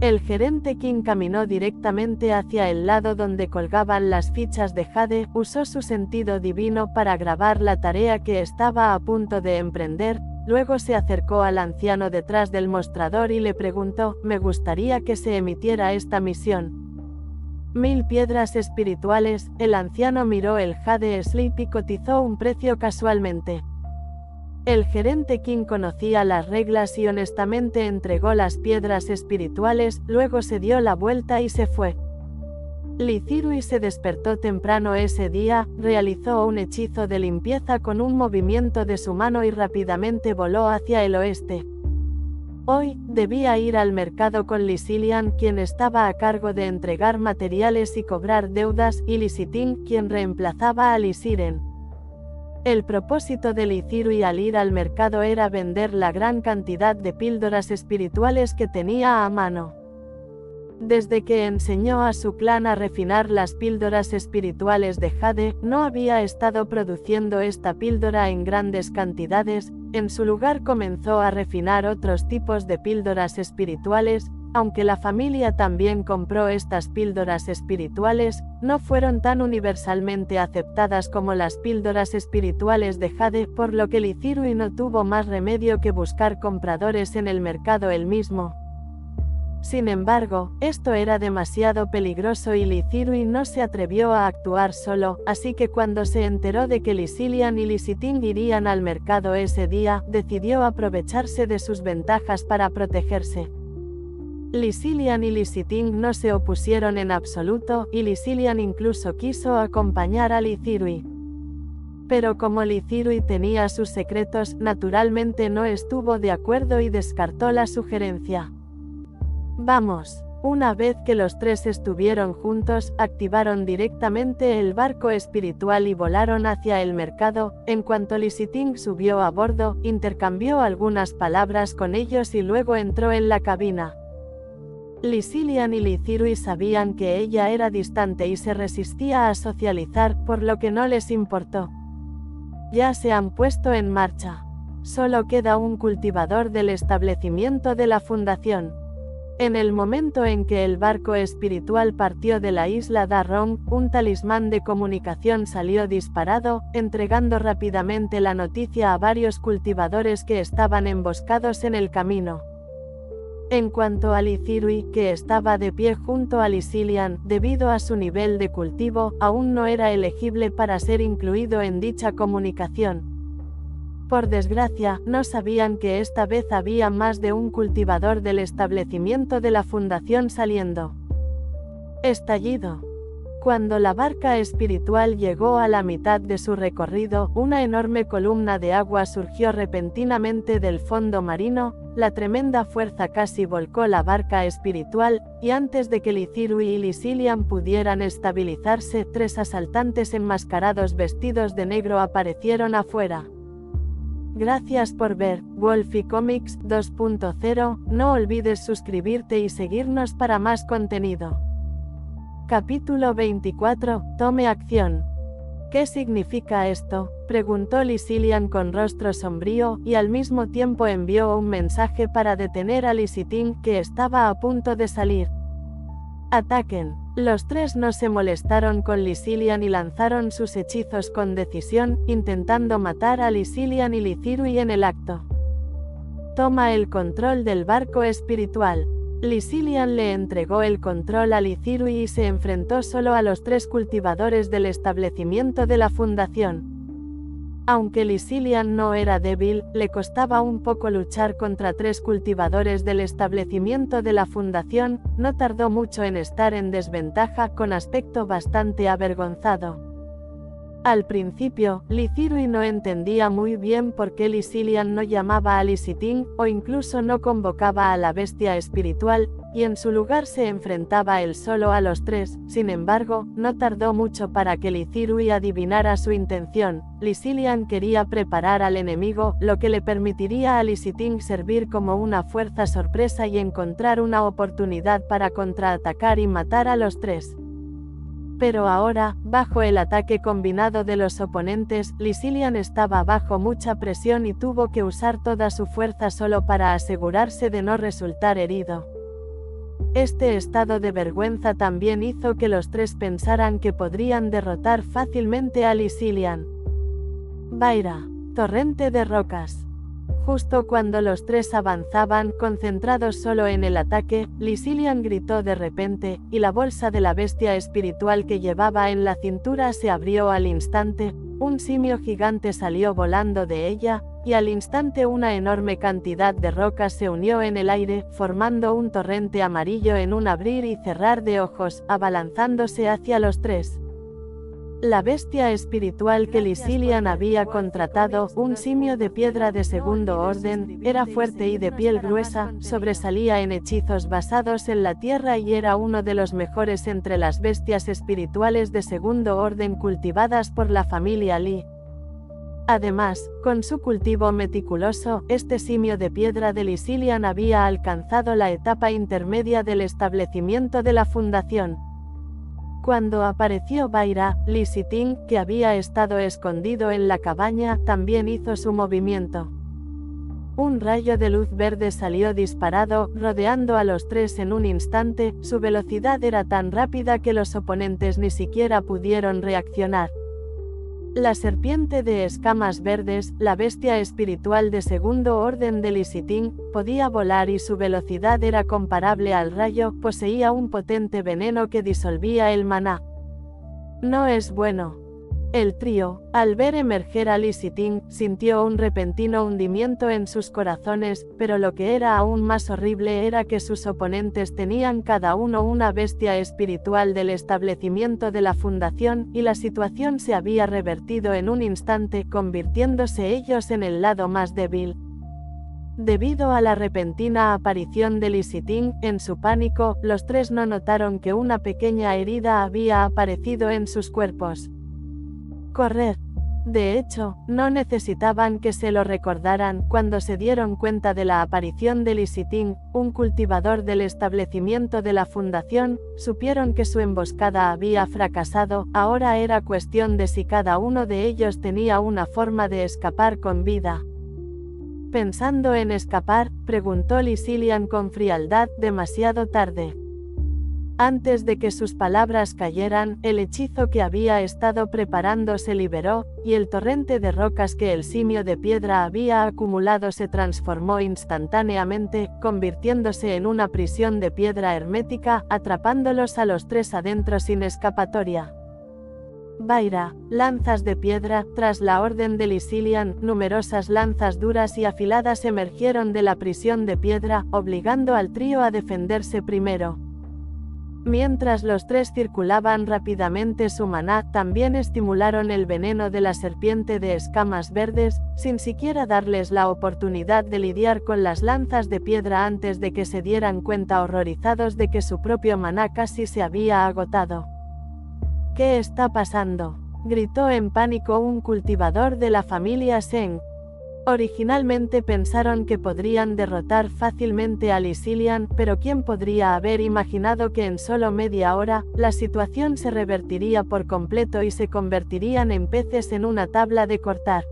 El gerente King caminó directamente hacia el lado donde colgaban las fichas de Jade, usó su sentido divino para grabar la tarea que estaba a punto de emprender, luego se acercó al anciano detrás del mostrador y le preguntó: «Me gustaría que se emitiera esta misión». 1000 piedras espirituales. El anciano miró el Jade Slip y cotizó un precio casualmente. El gerente King conocía las reglas y honestamente entregó las piedras espirituales, luego se dio la vuelta y se fue. Lithirui se despertó temprano ese día, realizó un hechizo de limpieza con un movimiento de su mano y rápidamente voló hacia el oeste. Hoy, debía ir al mercado con Lysilian, quien estaba a cargo de entregar materiales y cobrar deudas, y Lisiting, quien reemplazaba a Lysiren. El propósito de Lithirui al ir al mercado era vender la gran cantidad de píldoras espirituales que tenía a mano. Desde que enseñó a su clan a refinar las píldoras espirituales de Jade, no había estado produciendo esta píldora en grandes cantidades, en su lugar comenzó a refinar otros tipos de píldoras espirituales. Aunque la familia también compró estas píldoras espirituales, no fueron tan universalmente aceptadas como las píldoras espirituales de Jade, por lo que Lithirui no tuvo más remedio que buscar compradores en el mercado él mismo. Sin embargo, esto era demasiado peligroso y Lithirui no se atrevió a actuar solo, así que cuando se enteró de que Lysilian y Lisiting irían al mercado ese día, decidió aprovecharse de sus ventajas para protegerse. Lysilian y Lisiting no se opusieron en absoluto, y Lysilian incluso quiso acompañar a Lithirui. Pero como Lithirui tenía sus secretos, naturalmente no estuvo de acuerdo y descartó la sugerencia. Vamos. Una vez que los tres estuvieron juntos, activaron directamente el barco espiritual y volaron hacia el mercado. En cuanto Lisiting subió a bordo, intercambió algunas palabras con ellos y luego entró en la cabina. Lysilian y Lithirui sabían que ella era distante y se resistía a socializar, por lo que no les importó. Ya se han puesto en marcha. Solo queda un cultivador del establecimiento de la fundación. En el momento en que el barco espiritual partió de la isla Darrong, un talismán de comunicación salió disparado, entregando rápidamente la noticia a varios cultivadores que estaban emboscados en el camino. En cuanto a Lithirui, que estaba de pie junto a Lysilian, debido a su nivel de cultivo, aún no era elegible para ser incluido en dicha comunicación. Por desgracia, no sabían que esta vez había más de un cultivador del establecimiento de la fundación saliendo. Estallido. Cuando la barca espiritual llegó a la mitad de su recorrido, una enorme columna de agua surgió repentinamente del fondo marino. La tremenda fuerza casi volcó la barca espiritual, y antes de que Lithirui y Lysilian pudieran estabilizarse, 3 asaltantes enmascarados vestidos de negro aparecieron afuera. Gracias por ver Wolfie Comics 2.0, no olvides suscribirte y seguirnos para más contenido. Capítulo 24, Tome acción. ¿Qué significa esto?, preguntó Lysilian con rostro sombrío, y al mismo tiempo envió un mensaje para detener a Lisiting, que estaba a punto de salir. Ataquen. Los tres no se molestaron con Lysilian y lanzaron sus hechizos con decisión, intentando matar a Lysilian y Lithirui en el acto. Toma el control del barco espiritual. Lysilian le entregó el control a Lithirui y se enfrentó solo a los 3 cultivadores del establecimiento de la fundación. Aunque Lysilian no era débil, le costaba un poco luchar contra 3 cultivadores del establecimiento de la fundación. No tardó mucho en estar en desventaja, con aspecto bastante avergonzado. Al principio, Lithirui no entendía muy bien por qué Lysilian no llamaba a Lisiting, o incluso no convocaba a la bestia espiritual, y en su lugar se enfrentaba él solo a los tres. Sin embargo, no tardó mucho para que Lithirui adivinara su intención. Lysilian quería preparar al enemigo, lo que le permitiría a Lysithing servir como una fuerza sorpresa y encontrar una oportunidad para contraatacar y matar a los tres. Pero ahora, bajo el ataque combinado de los oponentes, Lysilian estaba bajo mucha presión y tuvo que usar toda su fuerza solo para asegurarse de no resultar herido. Este estado de vergüenza también hizo que los tres pensaran que podrían derrotar fácilmente a Lysilian. Vaira, torrente de rocas. Justo cuando los tres avanzaban, concentrados solo en el ataque, Lysilian gritó de repente, y la bolsa de la bestia espiritual que llevaba en la cintura se abrió al instante. Un simio gigante salió volando de ella, y al instante una enorme cantidad de rocas se unió en el aire, formando un torrente amarillo en un abrir y cerrar de ojos, abalanzándose hacia los tres. La bestia espiritual que Lysilian había contratado, un simio de piedra de segundo orden, era fuerte y de piel gruesa, sobresalía en hechizos basados en la tierra y era uno de los mejores entre las bestias espirituales de segundo orden cultivadas por la familia Li. Además, con su cultivo meticuloso, este simio de piedra de Lysilian había alcanzado la etapa intermedia del establecimiento de la fundación. Cuando apareció Vaira, Lysithing, que había estado escondido en la cabaña, también hizo su movimiento. Un rayo de luz verde salió disparado, rodeando a los tres en un instante. Su velocidad era tan rápida que los oponentes ni siquiera pudieron reaccionar. La serpiente de escamas verdes, la bestia espiritual de segundo orden de Lysithing, podía volar y su velocidad era comparable al rayo. Poseía un potente veneno que disolvía el maná. No es bueno. El trío, al ver emerger a Lysithing, sintió un repentino hundimiento en sus corazones, pero lo que era aún más horrible era que sus oponentes tenían cada uno una bestia espiritual del establecimiento de la fundación, y la situación se había revertido en un instante, convirtiéndose ellos en el lado más débil. Debido a la repentina aparición de Lysithing, en su pánico, los tres no notaron que una pequeña herida había aparecido en sus cuerpos. Correr. De hecho, no necesitaban que se lo recordaran. Cuando se dieron cuenta de la aparición de Lysithing, un cultivador del establecimiento de la fundación, supieron que su emboscada había fracasado. Ahora era cuestión de si cada uno de ellos tenía una forma de escapar con vida. Pensando en escapar, preguntó Lysilian con frialdad, demasiado tarde. Antes de que sus palabras cayeran, el hechizo que había estado preparando se liberó, y el torrente de rocas que el simio de piedra había acumulado se transformó instantáneamente, convirtiéndose en una prisión de piedra hermética, atrapándolos a los tres adentro sin escapatoria. Vaira, lanzas de piedra. Tras la orden de Lysilian, numerosas lanzas duras y afiladas emergieron de la prisión de piedra, obligando al trío a defenderse primero. Mientras los tres circulaban rápidamente su maná, también estimularon el veneno de la serpiente de escamas verdes, sin siquiera darles la oportunidad de lidiar con las lanzas de piedra antes de que se dieran cuenta horrorizados de que su propio maná casi se había agotado. ¿Qué está pasando?, gritó en pánico un cultivador de la familia Zheng. Originalmente pensaron que podrían derrotar fácilmente a Lysilian, pero ¿quién podría haber imaginado que en solo media hora, la situación se revertiría por completo y se convertirían en peces en una tabla de cortar?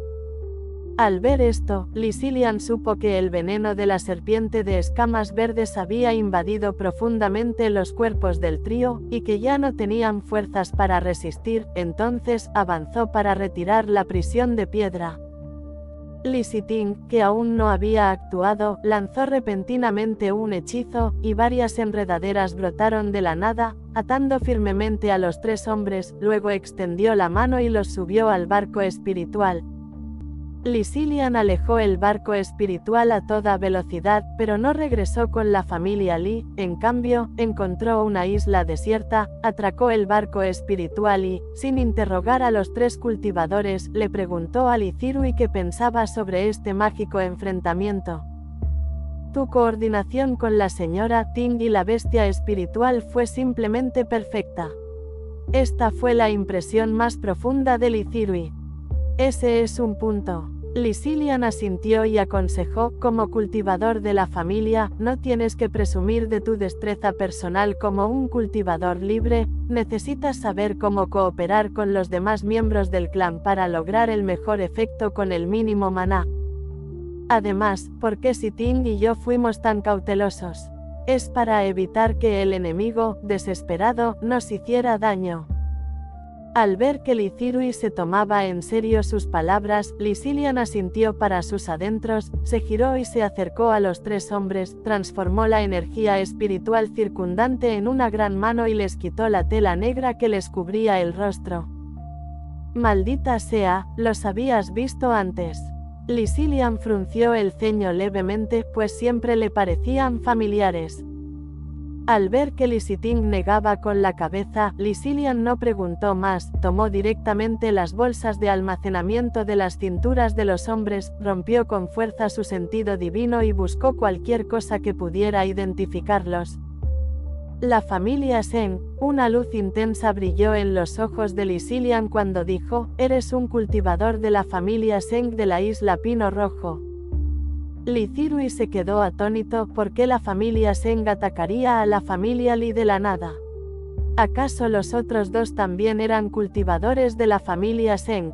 Al ver esto, Lysilian supo que el veneno de la serpiente de escamas verdes había invadido profundamente los cuerpos del trío, y que ya no tenían fuerzas para resistir. Entonces avanzó para retirar la prisión de piedra. Lysithing, que aún no había actuado, lanzó repentinamente un hechizo, y varias enredaderas brotaron de la nada, atando firmemente a los tres hombres. Luego extendió la mano y los subió al barco espiritual. Lysilian alejó el barco espiritual a toda velocidad, pero no regresó con la familia Li. En cambio, encontró una isla desierta, atracó el barco espiritual y, sin interrogar a los tres cultivadores, le preguntó a Lithirui qué pensaba sobre este mágico enfrentamiento. Tu coordinación con la señora Ting y la bestia espiritual fue simplemente perfecta. Esta fue la impresión más profunda de Lee Zirui. Ese es un punto. Li Xilian asintió y aconsejó, como cultivador de la familia, no tienes que presumir de tu destreza personal como un cultivador libre, necesitas saber cómo cooperar con los demás miembros del clan para lograr el mejor efecto con el mínimo maná. Además, ¿por qué si Ting y yo fuimos tan cautelosos? Es para evitar que el enemigo, desesperado, nos hiciera daño. Al ver que Lee Zirui se tomaba en serio sus palabras, Li Xilian asintió para sus adentros, se giró y se acercó a los tres hombres, transformó la energía espiritual circundante en una gran mano y les quitó la tela negra que les cubría el rostro. Maldita sea, los habías visto antes. Li Xilian frunció el ceño levemente, pues siempre le parecían familiares. Al ver que Li Ziting negaba con la cabeza, Li Xilian no preguntó más, tomó directamente las bolsas de almacenamiento de las cinturas de los hombres, rompió con fuerza su sentido divino y buscó cualquier cosa que pudiera identificarlos. La familia Zheng, una luz intensa brilló en los ojos de Li Xilian cuando dijo, «Eres un cultivador de la familia Zheng de la isla Pino Rojo». Lee Zirui se quedó atónito porque la familia Zheng atacaría a la familia Li de la nada. ¿Acaso los otros dos también eran cultivadores de la familia Zheng?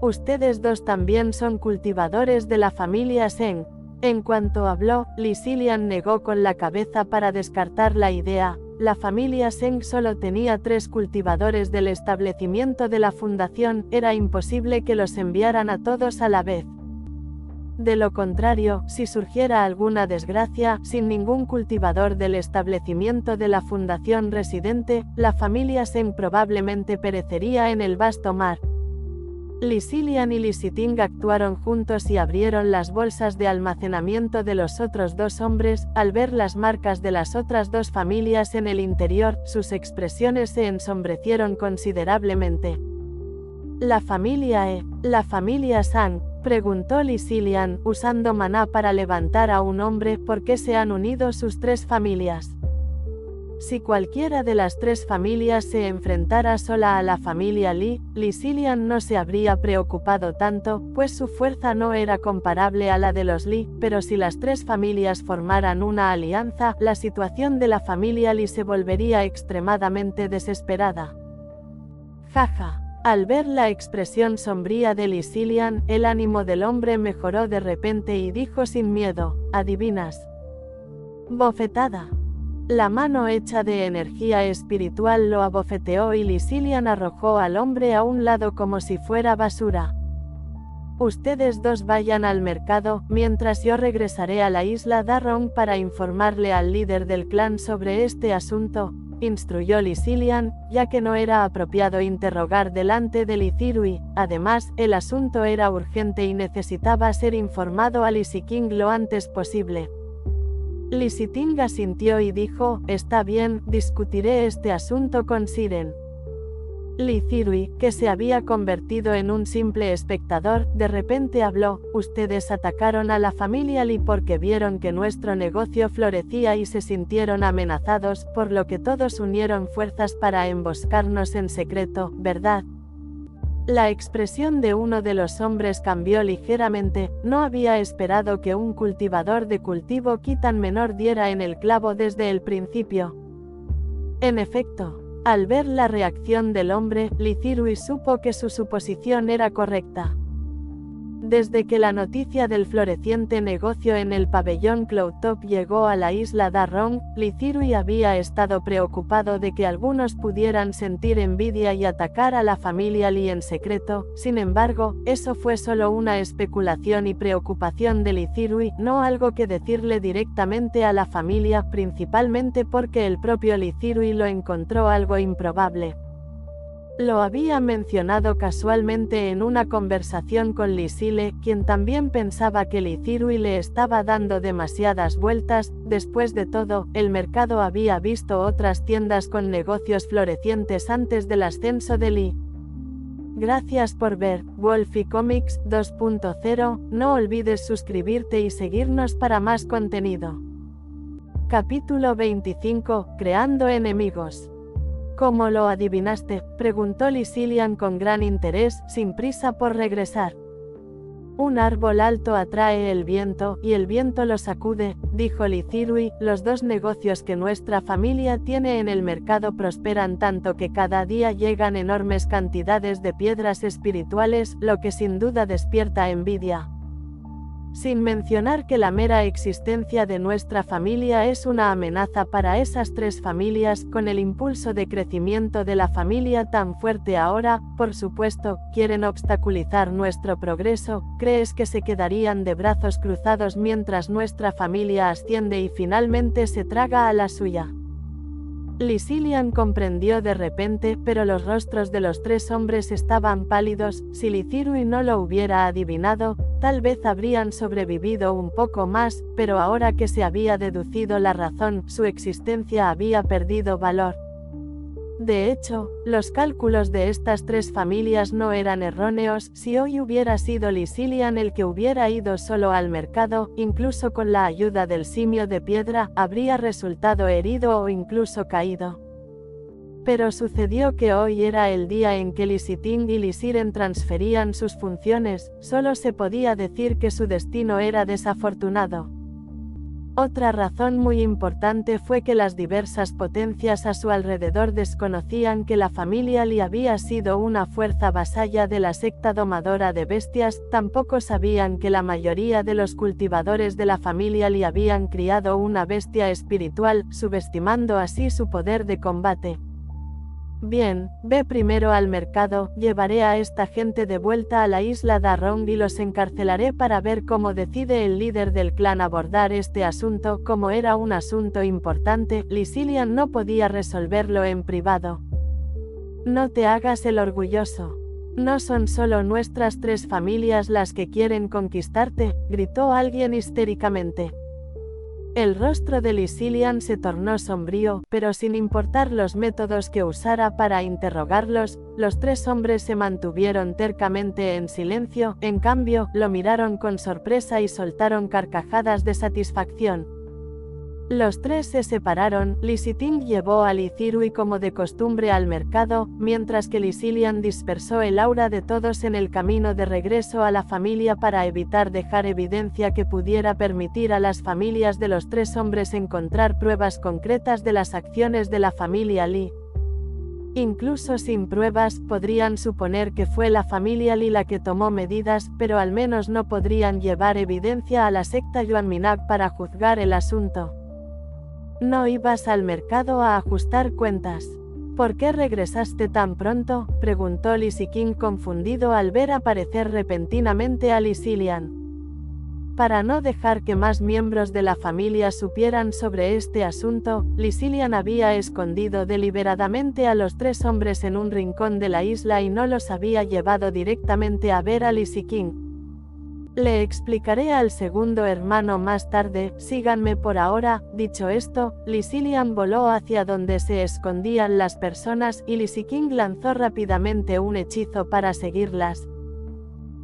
Ustedes dos también son cultivadores de la familia Zheng. En cuanto habló, Li Xilian negó con la cabeza para descartar la idea. La familia Zheng solo tenía 3 cultivadores del establecimiento de la fundación, era imposible que los enviaran a todos a la vez. De lo contrario, si surgiera alguna desgracia, sin ningún cultivador del establecimiento de la fundación residente, la familia Zheng probablemente perecería en el vasto mar. Li Xilian y Li Ziting actuaron juntos y abrieron las bolsas de almacenamiento de los otros dos hombres. Al ver las marcas de las otras dos familias en el interior, sus expresiones se ensombrecieron considerablemente. ¿La familia la familia Zhang? Preguntó Li Xilian, usando maná para levantar a un hombre. ¿Por qué se han unido sus 3 familias? Si cualquiera de las 3 familias se enfrentara sola a la familia Li, Li Xilian no se habría preocupado tanto, pues su fuerza no era comparable a la de los Li, pero si las 3 familias formaran una alianza, la situación de la familia Li se volvería extremadamente desesperada. Jaja. Al ver la expresión sombría de Li Xilian, el ánimo del hombre mejoró de repente y dijo sin miedo, ¿adivinas? Bofetada. La mano hecha de energía espiritual lo abofeteó y Li Xilian arrojó al hombre a un lado como si fuera basura. Ustedes dos vayan al mercado, mientras yo regresaré a la isla Darrong para informarle al líder del clan sobre este asunto, instruyó Li Xilian, ya que no era apropiado interrogar delante de Lee Zirui. Además, el asunto era urgente y necesitaba ser informado a Li Ziting lo antes posible. Li Ziting asintió y dijo, está bien, discutiré este asunto con Siren. Lee Zirui, que se había convertido en un simple espectador, de repente habló, ustedes atacaron a la familia Li porque vieron que nuestro negocio florecía y se sintieron amenazados, por lo que todos unieron fuerzas para emboscarnos en secreto, ¿verdad? La expresión de uno de los hombres cambió ligeramente, no había esperado que un cultivador de cultivo Qi tan menor diera en el clavo desde el principio. En efecto. Al ver la reacción del hombre, Lee Zirui supo que su suposición era correcta. Desde que la noticia del floreciente negocio en el pabellón Cloudtop llegó a la isla Darrong, Lee Zirui había estado preocupado de que algunos pudieran sentir envidia y atacar a la familia Li en secreto. Sin embargo, eso fue solo una especulación y preocupación de Lee Zirui, no algo que decirle directamente a la familia, principalmente porque el propio Lee Zirui lo encontró algo improbable. Lo había mencionado casualmente en una conversación con Li Xile, quien también pensaba que Lee Zirui le estaba dando demasiadas vueltas. Después de todo, el mercado había visto otras tiendas con negocios florecientes antes del ascenso de Li. Gracias por ver Wolfie Comics 2.0, no olvides suscribirte y seguirnos para más contenido. Capítulo 25, Creando enemigos. ¿Cómo lo adivinaste?, preguntó Lysilian con gran interés, sin prisa por regresar. Un árbol alto atrae el viento, y el viento lo sacude, dijo Lithirui. Los dos negocios que nuestra familia tiene en el mercado prosperan tanto que cada día llegan enormes cantidades de piedras espirituales, lo que sin duda despierta envidia. Sin mencionar que la mera existencia de nuestra familia es una amenaza para esas tres familias, con el impulso de crecimiento de la familia tan fuerte ahora, por supuesto, quieren obstaculizar nuestro progreso. ¿Crees que se quedarían de brazos cruzados mientras nuestra familia asciende y finalmente se traga a la suya? Lysilian comprendió de repente, pero los rostros de los tres hombres estaban pálidos. Si Lithirui no lo hubiera adivinado, tal vez habrían sobrevivido un poco más, pero ahora que se había deducido la razón, su existencia había perdido valor. De hecho, los cálculos de estas tres familias no eran erróneos. Si hoy hubiera sido Lysilian el que hubiera ido solo al mercado, incluso con la ayuda del simio de piedra, habría resultado herido o incluso caído. Pero sucedió que hoy era el día en que Lysithing y Lysiren transferían sus funciones. Solo se podía decir que su destino era desafortunado. Otra razón muy importante fue que las diversas potencias a su alrededor desconocían que la familia Li había sido una fuerza vasalla de la secta domadora de bestias. Tampoco sabían que la mayoría de los cultivadores de la familia Li habían criado una bestia espiritual, subestimando así su poder de combate. Bien, ve primero al mercado, llevaré a esta gente de vuelta a la isla Darrong y los encarcelaré para ver cómo decide el líder del clan abordar este asunto. Como era un asunto importante, Lysilian no podía resolverlo en privado. No te hagas el orgulloso. No son solo nuestras tres familias las que quieren conquistarte, gritó alguien histéricamente. El rostro de Lysilian se tornó sombrío, pero sin importar los métodos que usara para interrogarlos, los tres hombres se mantuvieron tercamente en silencio. En cambio, lo miraron con sorpresa y soltaron carcajadas de satisfacción. Los tres se separaron. Lysithing llevó a Lithirui como de costumbre al mercado, mientras que Lysilian dispersó el aura de todos en el camino de regreso a la familia para evitar dejar evidencia que pudiera permitir a las familias de los tres hombres encontrar pruebas concretas de las acciones de la familia Li. Incluso sin pruebas, podrían suponer que fue la familia Li la que tomó medidas, pero al menos no podrían llevar evidencia a la secta Yuanminag para juzgar el asunto. ¿No ibas al mercado a ajustar cuentas? ¿Por qué regresaste tan pronto?, preguntó Lysithing confundido al ver aparecer repentinamente a Lysilian. Para no dejar que más miembros de la familia supieran sobre este asunto, Lysilian había escondido deliberadamente a los tres hombres en un rincón de la isla y no los había llevado directamente a ver a Lysithing. Le explicaré al segundo hermano más tarde, síganme por ahora. Dicho esto, Lysilian voló hacia donde se escondían las personas y Lysithing lanzó rápidamente un hechizo para seguirlas.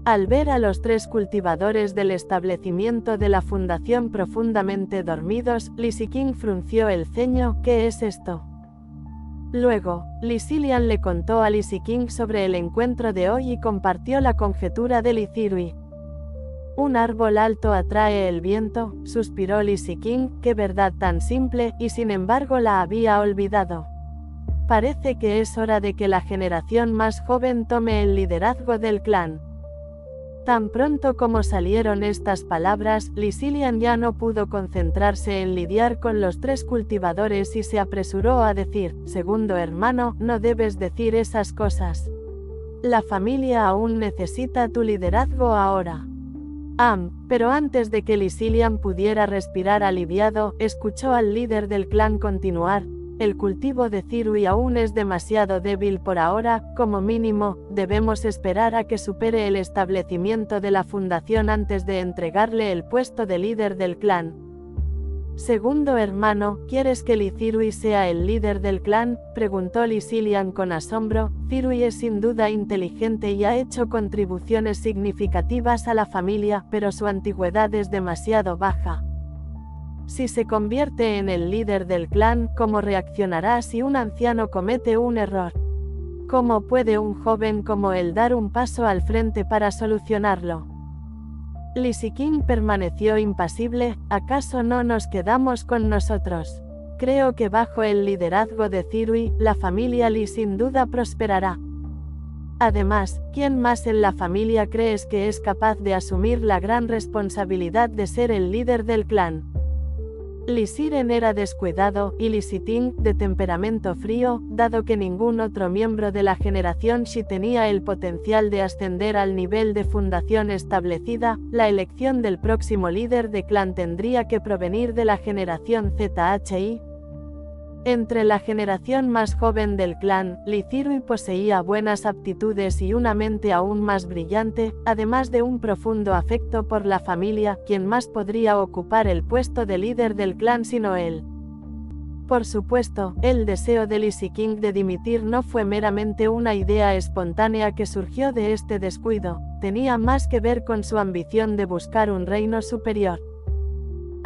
Al ver a los tres cultivadores del establecimiento de la fundación profundamente dormidos, Lysithing frunció el ceño. ¿Qué es esto? Luego, Lysilian le contó a Lysithing sobre el encuentro de hoy y compartió la conjetura de Lithirui. Un árbol alto atrae el viento, suspiró Lysithing. Qué verdad tan simple, y sin embargo la había olvidado. Parece que es hora de que la generación más joven tome el liderazgo del clan. Tan pronto como salieron estas palabras, Lysilian ya no pudo concentrarse en lidiar con los tres cultivadores y se apresuró a decir: segundo hermano, no debes decir esas cosas. La familia aún necesita tu liderazgo ahora. Pero antes de que Lysilian pudiera respirar aliviado, escuchó al líder del clan continuar: el cultivo de Cirui aún es demasiado débil por ahora. Como mínimo, debemos esperar a que supere el establecimiento de la fundación antes de entregarle el puesto de líder del clan. Segundo hermano, ¿quieres que Lee Cirui sea el líder del clan?, preguntó Lee Silian con asombro. Cirui es sin duda inteligente y ha hecho contribuciones significativas a la familia, pero su antigüedad es demasiado baja. Si se convierte en el líder del clan, ¿cómo reaccionará si un anciano comete un error? ¿Cómo puede un joven como él dar un paso al frente para solucionarlo? Lee Si-king permaneció impasible. ¿Acaso no nos quedamos con nosotros? Creo que bajo el liderazgo de Cirui, la familia Lee sin duda prosperará. Además, ¿quién más en la familia crees que es capaz de asumir la gran responsabilidad de ser el líder del clan? Lee Siren era descuidado, y Lee Si-ting, de temperamento frío, dado que ningún otro miembro de la generación Shi tenía el potencial de ascender al nivel de fundación establecida. La elección del próximo líder de clan tendría que provenir de la generación ZHI. Entre la generación más joven del clan, Lee Cirui poseía buenas aptitudes y una mente aún más brillante, además de un profundo afecto por la familia. ¿Quién más podría ocupar el puesto de líder del clan sino él? Por supuesto, el deseo de Lee Si-king de dimitir no fue meramente una idea espontánea que surgió de este descuido, tenía más que ver con su ambición de buscar un reino superior.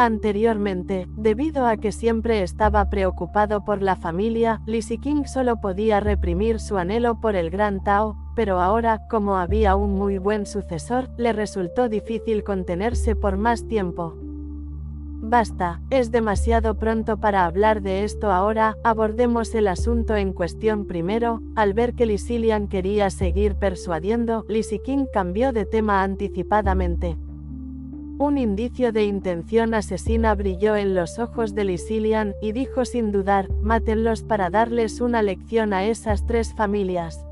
Anteriormente, debido a que siempre estaba preocupado por la familia, Lee Si-king solo podía reprimir su anhelo por el Gran Tao, pero ahora, como había un muy buen sucesor, le resultó difícil contenerse por más tiempo. Basta, es demasiado pronto para hablar de esto ahora, abordemos el asunto en cuestión primero. Al ver que Lee Silian quería seguir persuadiendo, Lee Si-king cambió de tema anticipadamente. Un indicio de intención asesina brilló en los ojos de Lee Silian, y dijo sin dudar: mátenlos para darles una lección a esas tres familias.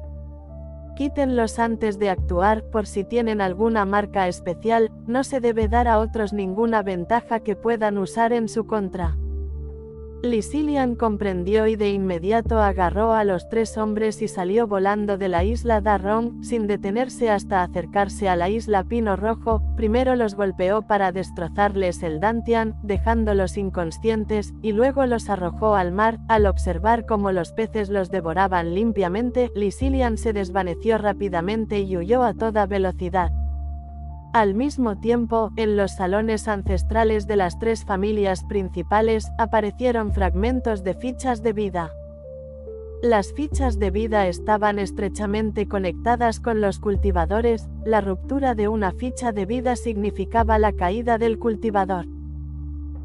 Quítenlos antes de actuar. Por si tienen alguna marca especial, no se debe dar a otros ninguna ventaja que puedan usar en su contra. Lee Silian comprendió y de inmediato agarró a los tres hombres y salió volando de la isla Da Rong, sin detenerse hasta acercarse a la isla Pino Rojo. Primero los golpeó para destrozarles el dantian, dejándolos inconscientes, y luego los arrojó al mar. Al observar cómo los peces los devoraban limpiamente, Lee Silian se desvaneció rápidamente y huyó a toda velocidad. Al mismo tiempo, en los salones ancestrales de las tres familias principales, aparecieron fragmentos de fichas de vida. Las fichas de vida estaban estrechamente conectadas con los cultivadores. La ruptura de una ficha de vida significaba la caída del cultivador.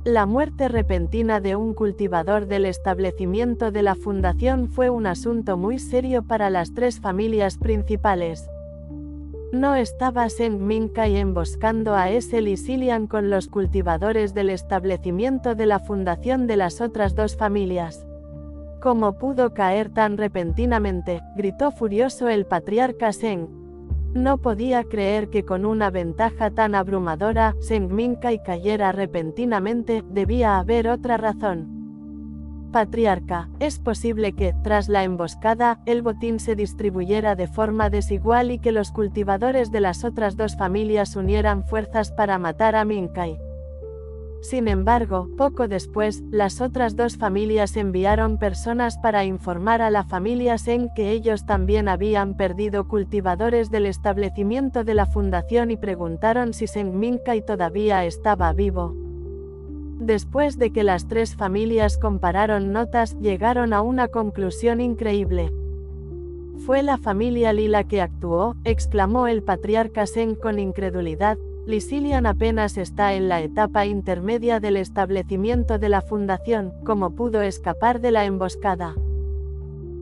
La muerte repentina de un cultivador del establecimiento de la fundación fue un asunto muy serio para las tres familias principales. ¿No estaba Zheng Minkai emboscando a Lee Silian con los cultivadores del establecimiento de la fundación de las otras dos familias? ¿Cómo pudo caer tan repentinamente?, gritó furioso el patriarca Zheng. No podía creer que con una ventaja tan abrumadora, Zheng Minkai cayera repentinamente. Debía haber otra razón. Patriarca, ¿es posible que, tras la emboscada, el botín se distribuyera de forma desigual y que los cultivadores de las otras dos familias unieran fuerzas para matar a Minkai? Sin embargo, poco después, las otras dos familias enviaron personas para informar a la familia Zheng que ellos también habían perdido cultivadores del establecimiento de la fundación y preguntaron si Zheng Minkai todavía estaba vivo. Después de que las tres familias compararon notas, llegaron a una conclusión increíble. «Fue la familia Lee la que actuó», exclamó el patriarca Zheng con incredulidad. Lee Silian apenas está en la etapa intermedia del establecimiento de la fundación. ¿Cómo pudo escapar de la emboscada?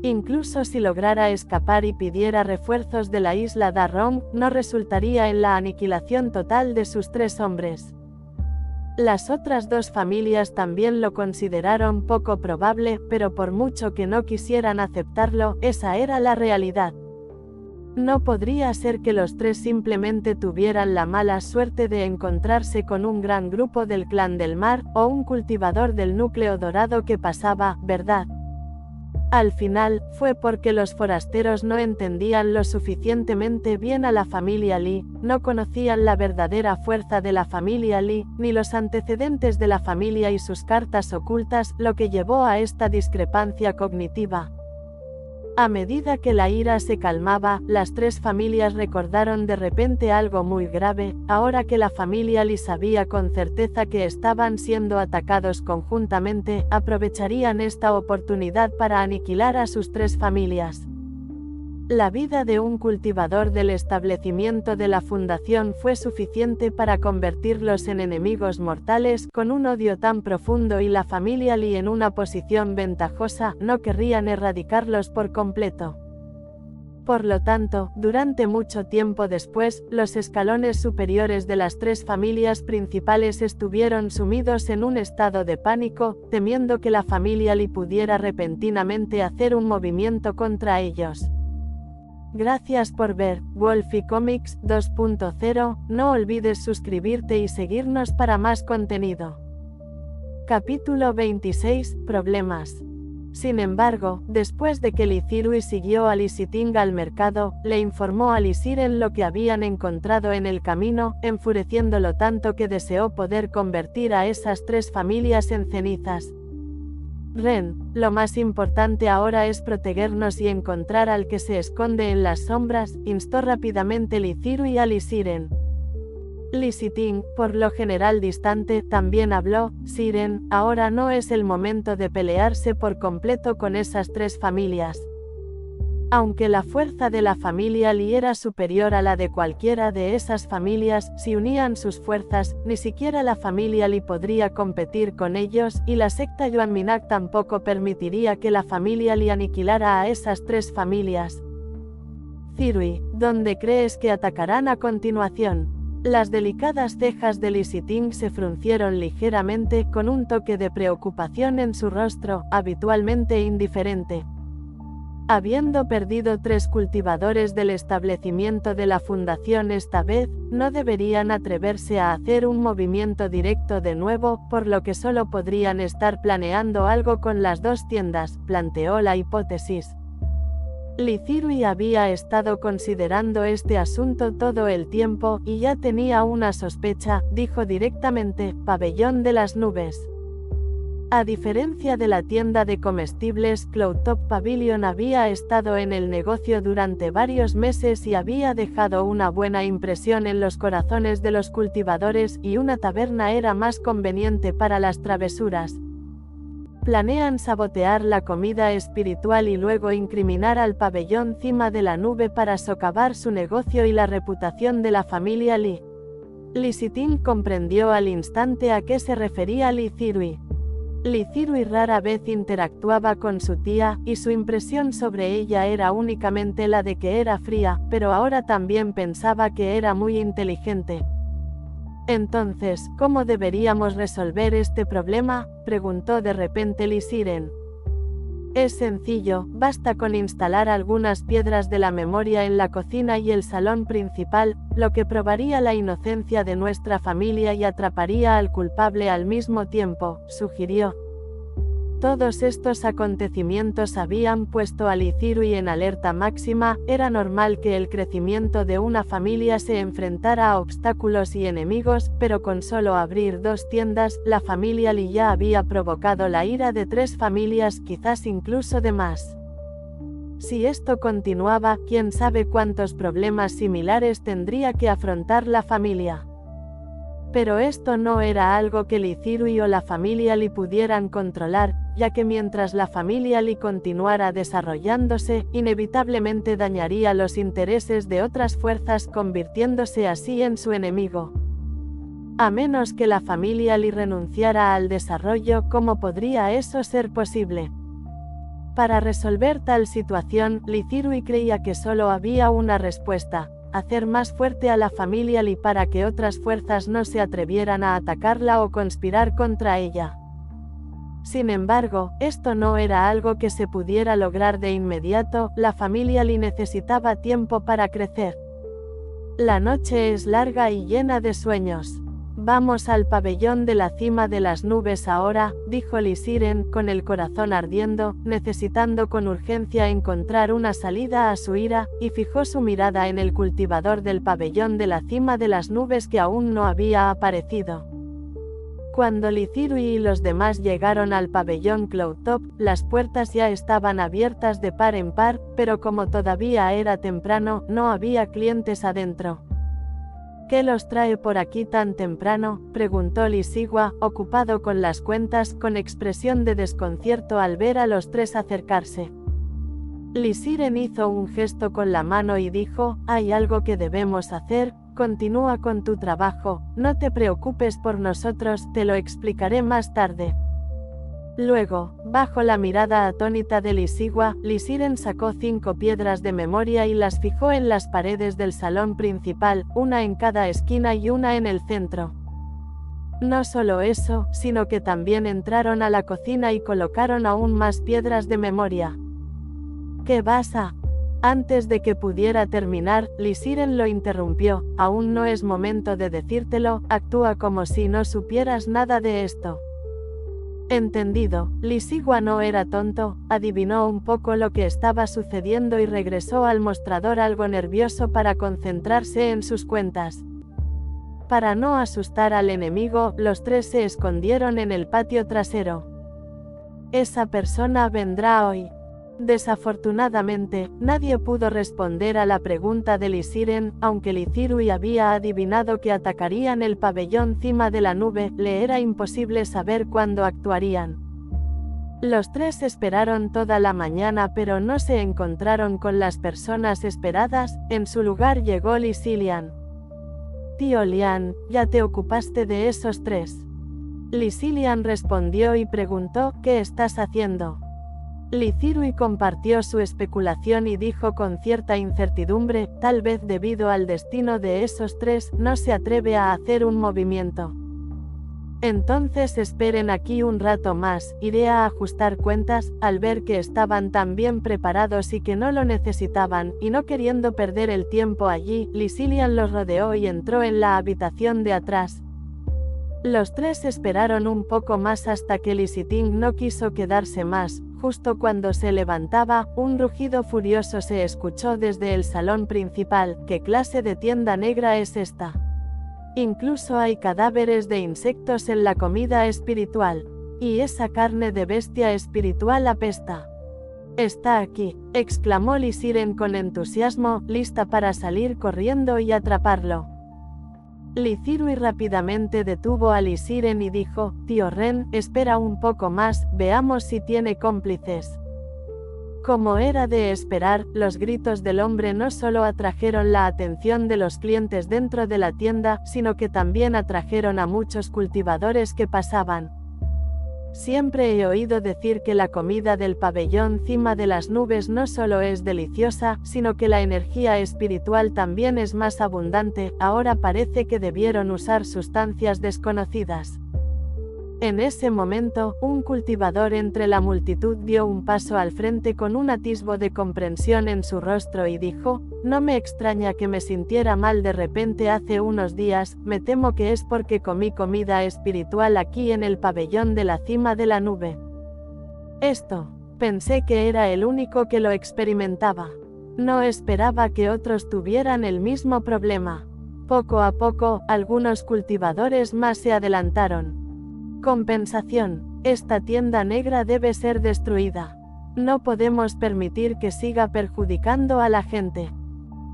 Incluso si lograra escapar y pidiera refuerzos de la isla Da Rong, no resultaría en la aniquilación total de sus tres hombres. Las otras dos familias también lo consideraron poco probable, pero por mucho que no quisieran aceptarlo, esa era la realidad. No podría ser que los tres simplemente tuvieran la mala suerte de encontrarse con un gran grupo del clan del mar, o un cultivador del núcleo dorado que pasaba, ¿verdad? Al final, fue porque los forasteros no entendían lo suficientemente bien a la familia Lee, no conocían la verdadera fuerza de la familia Lee, ni los antecedentes de la familia y sus cartas ocultas, lo que llevó a esta discrepancia cognitiva. A medida que la ira se calmaba, las tres familias recordaron de repente algo muy grave. Ahora que la familia Lee sabía con certeza que estaban siendo atacados conjuntamente, aprovecharían esta oportunidad para aniquilar a sus tres familias. La vida de un cultivador del establecimiento de la fundación fue suficiente para convertirlos en enemigos mortales. Con un odio tan profundo y la familia Lee en una posición ventajosa, no querrían erradicarlos por completo. Por lo tanto, durante mucho tiempo después, los escalones superiores de las tres familias principales estuvieron sumidos en un estado de pánico, temiendo que la familia Lee pudiera repentinamente hacer un movimiento contra ellos. Gracias por ver Wolfie Comics 2.0, no olvides suscribirte y seguirnos para más contenido. Capítulo 26, Problemas. Sin embargo, después de que Lee Zirui siguió a Lee Siting al mercado, le informó a Lee Siren lo que habían encontrado en el camino, enfureciéndolo tanto que deseó poder convertir a esas tres familias en cenizas. Ren, lo más importante ahora es protegernos y encontrar al que se esconde en las sombras, instó rápidamente Lee Zirui a Lee Siren. Lee Siting, por lo general distante, también habló. Siren, ahora no es el momento de pelearse por completo con esas tres familias. Aunque la fuerza de la familia Lee era superior a la de cualquiera de esas familias, si unían sus fuerzas, ni siquiera la familia Lee podría competir con ellos, y la secta Yuan Minak tampoco permitiría que la familia Lee aniquilara a esas tres familias. Zirui, ¿dónde crees que atacarán a continuación? Las delicadas cejas de Lee Siting se fruncieron ligeramente, con un toque de preocupación en su rostro, habitualmente indiferente. Habiendo perdido tres cultivadores del establecimiento de la fundación esta vez, no deberían atreverse a hacer un movimiento directo de nuevo, por lo que solo podrían estar planeando algo con las dos tiendas, planteó la hipótesis. Lee Zirui había estado considerando este asunto todo el tiempo, y ya tenía una sospecha, dijo directamente, pabellón de las nubes. A diferencia de la tienda de comestibles, Cloudtop Pavilion había estado en el negocio durante varios meses y había dejado una buena impresión en los corazones de los cultivadores, y una taberna era más conveniente para las travesuras. Planean sabotear la comida espiritual y luego incriminar al pabellón cima de la nube para socavar su negocio y la reputación de la familia Lee. Lee Siting comprendió al instante a qué se refería Lee Zirui. Lee Zirui rara vez interactuaba con su tía, y su impresión sobre ella era únicamente la de que era fría, pero ahora también pensaba que era muy inteligente. Entonces, ¿cómo deberíamos resolver este problema?, preguntó de repente Lee Siren. Es sencillo, basta con instalar algunas piedras de la memoria en la cocina y el salón principal, lo que probaría la inocencia de nuestra familia y atraparía al culpable al mismo tiempo, sugirió. Todos estos acontecimientos habían puesto a Lee Zirui en alerta máxima. Era normal que el crecimiento de una familia se enfrentara a obstáculos y enemigos, pero con solo abrir dos tiendas, la familia Lee ya había provocado la ira de tres familias, quizás incluso de más. Si esto continuaba, quién sabe cuántos problemas similares tendría que afrontar la familia. Pero esto no era algo que Lee Zirui o la familia Lee pudieran controlar, ya que mientras la familia Lee continuara desarrollándose, inevitablemente dañaría los intereses de otras fuerzas, convirtiéndose así en su enemigo. A menos que la familia Lee renunciara al desarrollo, ¿cómo podría eso ser posible? Para resolver tal situación, Lee Zirui creía que solo había una respuesta: hacer más fuerte a la familia Lee para que otras fuerzas no se atrevieran a atacarla o conspirar contra ella. Sin embargo, esto no era algo que se pudiera lograr de inmediato. La familia Lee necesitaba tiempo para crecer. La noche es larga y llena de sueños. Vamos al pabellón de la cima de las nubes ahora, dijo Lisiren, con el corazón ardiendo, necesitando con urgencia encontrar una salida a su ira, y fijó su mirada en el cultivador del pabellón de la cima de las nubes que aún no había aparecido. Cuando Lithirui y los demás llegaron al pabellón Cloudtop, las puertas ya estaban abiertas de par en par, pero como todavía era temprano, no había clientes adentro. ¿Qué los trae por aquí tan temprano?, preguntó Lisigua, ocupado con las cuentas, con expresión de desconcierto al ver a los tres acercarse. Lisiren hizo un gesto con la mano y dijo: «Hay algo que debemos hacer, continúa con tu trabajo, no te preocupes por nosotros, te lo explicaré más tarde». Luego, bajo la mirada atónita de Lisigua, Lisiren sacó 5 piedras de memoria y las fijó en las paredes del salón principal, una en cada esquina y una en el centro. No solo eso, sino que también entraron a la cocina y colocaron aún más piedras de memoria. «¿Qué vas a...?» Antes de que pudiera terminar, Lisiren lo interrumpió: «Aún no es momento de decírtelo, actúa como si no supieras nada de esto». Entendido. Lisigua no era tonto, adivinó un poco lo que estaba sucediendo y regresó al mostrador algo nervioso para concentrarse en sus cuentas. Para no asustar al enemigo, los tres se escondieron en el patio trasero. «Esa persona vendrá hoy». Desafortunadamente, nadie pudo responder a la pregunta de Lisiren, aunque Lithirui había adivinado que atacarían el pabellón cima de la nube, le era imposible saber cuándo actuarían. Los tres esperaron toda la mañana pero no se encontraron con las personas esperadas, en su lugar llegó Lisilian. «Tío Lian, ¿ya te ocupaste de esos tres?». Lisilian respondió y preguntó: «¿Qué estás haciendo?». Lithirui compartió su especulación y dijo con cierta incertidumbre: «Tal vez debido al destino de esos tres, no se atreve a hacer un movimiento». «Entonces esperen aquí un rato más, iré a ajustar cuentas». Al ver que estaban tan bien preparados y que no lo necesitaban, y no queriendo perder el tiempo allí, Lisilian los rodeó y entró en la habitación de atrás. Los tres esperaron un poco más hasta que Lisiting no quiso quedarse más. Justo cuando se levantaba, un rugido furioso se escuchó desde el salón principal. «¿Qué clase de tienda negra es esta? Incluso hay cadáveres de insectos en la comida espiritual. Y esa carne de bestia espiritual apesta». «Está aquí», exclamó Lisiren con entusiasmo, lista para salir corriendo y atraparlo. Lithirui rápidamente detuvo a Lisiren y dijo: «Tío Ren, espera un poco más, veamos si tiene cómplices». Como era de esperar, los gritos del hombre no solo atrajeron la atención de los clientes dentro de la tienda, sino que también atrajeron a muchos cultivadores que pasaban. «Siempre he oído decir que la comida del pabellón cima de las nubes no solo es deliciosa, sino que la energía espiritual también es más abundante. Ahora parece que debieron usar sustancias desconocidas». En ese momento, un cultivador entre la multitud dio un paso al frente con un atisbo de comprensión en su rostro y dijo: «No me extraña que me sintiera mal de repente hace unos días, me temo que es porque comí comida espiritual aquí en el pabellón de la cima de la nube». Pensé que era el único que lo experimentaba. No esperaba que otros tuvieran el mismo problema. Poco a poco, algunos cultivadores más se adelantaron. «Compensación. Esta tienda negra debe ser destruida. No podemos permitir que siga perjudicando a la gente».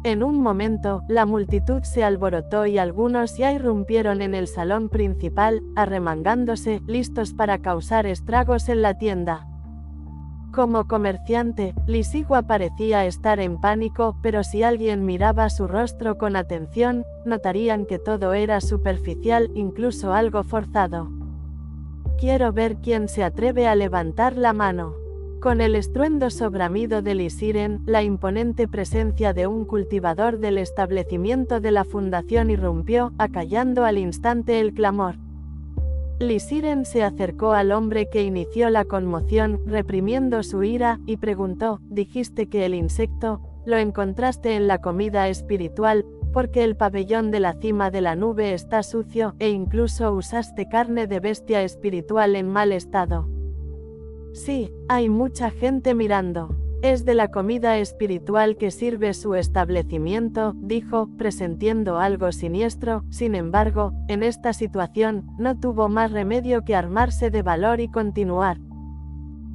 En un momento, la multitud se alborotó y algunos ya irrumpieron en el salón principal, arremangándose, listos para causar estragos en la tienda. Como comerciante, Lisigua parecía estar en pánico, pero si alguien miraba su rostro con atención, notarían que todo era superficial, incluso algo forzado. «Quiero ver quién se atreve a levantar la mano». Con el estruendoso bramido de Lisiren, la imponente presencia de un cultivador del establecimiento de la fundación irrumpió, acallando al instante el clamor. Lisiren se acercó al hombre que inició la conmoción, reprimiendo su ira, y preguntó: «¿Dijiste que el insecto lo encontraste en la comida espiritual? porque el pabellón de la cima de la nube está sucio, e incluso usaste carne de bestia espiritual en mal estado. Sí, hay mucha gente mirando. Es de la comida espiritual que sirve su establecimiento, dijo, presintiendo algo siniestro. Sin embargo, en esta situación, no tuvo más remedio que armarse de valor y continuar.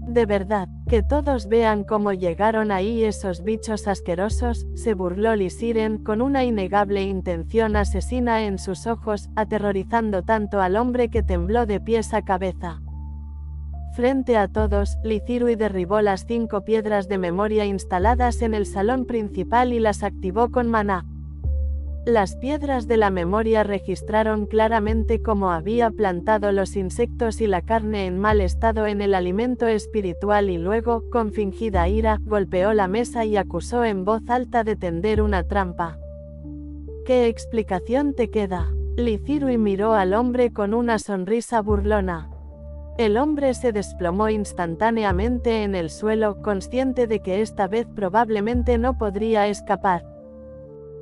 De verdad, que todos vean cómo llegaron ahí esos bichos asquerosos, se burló Lee Siren con una innegable intención asesina en sus ojos, aterrorizando tanto al hombre que tembló de pies a cabeza. Frente a todos, Lee Cirui derribó las 5 piedras de memoria instaladas en el salón principal y las activó con maná. Las piedras de la memoria registraron claramente cómo había plantado los insectos y la carne en mal estado en el alimento espiritual y luego, con fingida ira, golpeó la mesa y acusó en voz alta de tender una trampa. ¿Qué explicación te queda? Lee Cirui miró al hombre con una sonrisa burlona. El hombre se desplomó instantáneamente en el suelo, consciente de que esta vez probablemente no podría escapar.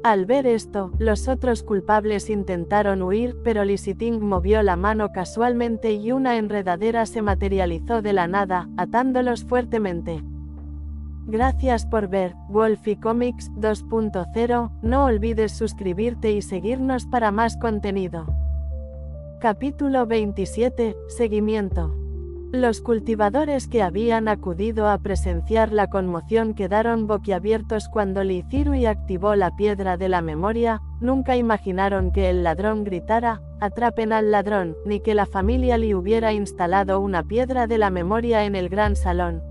Al ver esto, los otros culpables intentaron huir, pero Lee Siting movió la mano casualmente y una enredadera se materializó de la nada, atándolos fuertemente. Gracias por ver Wolfie Comics 2.0, no olvides suscribirte y seguirnos para más contenido. Capítulo 27, Seguimiento. Los cultivadores que habían acudido a presenciar la conmoción quedaron boquiabiertos cuando Lee Cirui activó la piedra de la memoria. Nunca imaginaron que el ladrón gritara, "atrapen al ladrón", ni que la familia Lee hubiera instalado una piedra de la memoria en el gran salón.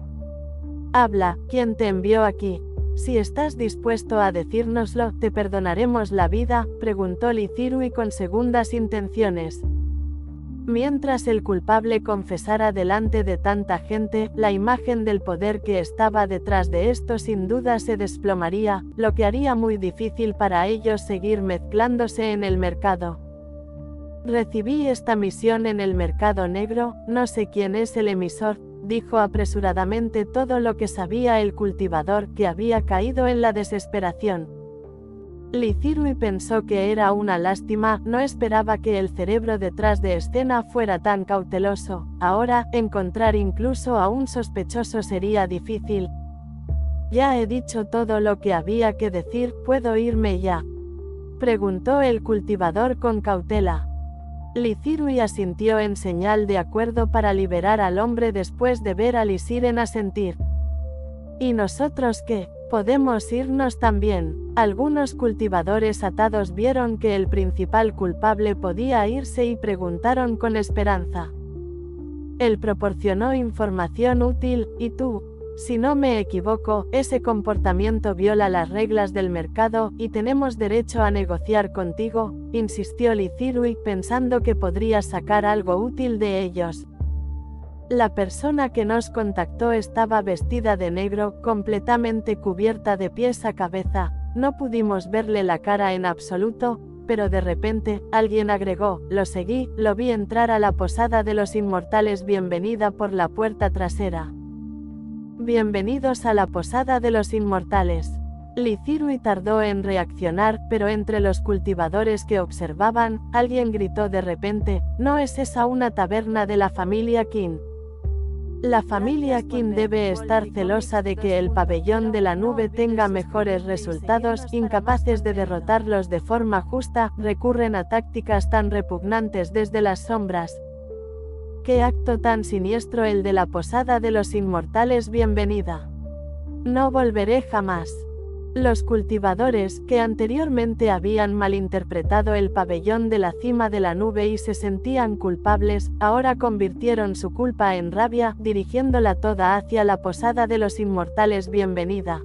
Habla, ¿quién te envió aquí? Si estás dispuesto a decírnoslo, te perdonaremos la vida, preguntó Lee Cirui con segundas intenciones. Mientras el culpable confesara delante de tanta gente, la imagen del poder que estaba detrás de esto sin duda se desplomaría, lo que haría muy difícil para ellos seguir mezclándose en el mercado. Recibí esta misión en el mercado negro, no sé quién es el emisor, dijo apresuradamente todo lo que sabía el cultivador, que había caído en la desesperación. Lee Cirui pensó que era una lástima, no esperaba que el cerebro detrás de escena fuera tan cauteloso. Ahora, encontrar incluso a un sospechoso sería difícil. Ya he dicho todo lo que había que decir, ¿puedo irme ya?, preguntó el cultivador con cautela. Lee Cirui asintió en señal de acuerdo para liberar al hombre después de ver a Lee Siren asentir. ¿Y nosotros qué? Podemos irnos también. Algunos cultivadores atados vieron que el principal culpable podía irse y preguntaron con esperanza. Él proporcionó información útil, y tú, si no me equivoco, ese comportamiento viola las reglas del mercado, y tenemos derecho a negociar contigo, insistió Lee Cirui, pensando que podría sacar algo útil de ellos. La persona que nos contactó estaba vestida de negro, completamente cubierta de pies a cabeza. No pudimos verle la cara en absoluto, pero de repente, alguien agregó, lo seguí, lo vi entrar a la posada de los inmortales. Bienvenida por la puerta trasera. Bienvenidos a la posada de los inmortales. Lee Cirui tardó en reaccionar, pero entre los cultivadores que observaban, alguien gritó de repente, ¿no es esa una taberna de la familia Qin? La familia Qin debe estar celosa de que el pabellón de la nube tenga mejores resultados. Incapaces de derrotarlos de forma justa, recurren a tácticas tan repugnantes desde las sombras. ¡Qué acto tan siniestro el de la posada de los inmortales! Bienvenida. No volveré jamás. Los cultivadores, que anteriormente habían malinterpretado el pabellón de la cima de la nube y se sentían culpables, ahora convirtieron su culpa en rabia, dirigiéndola toda hacia la posada de los inmortales. Bienvenida.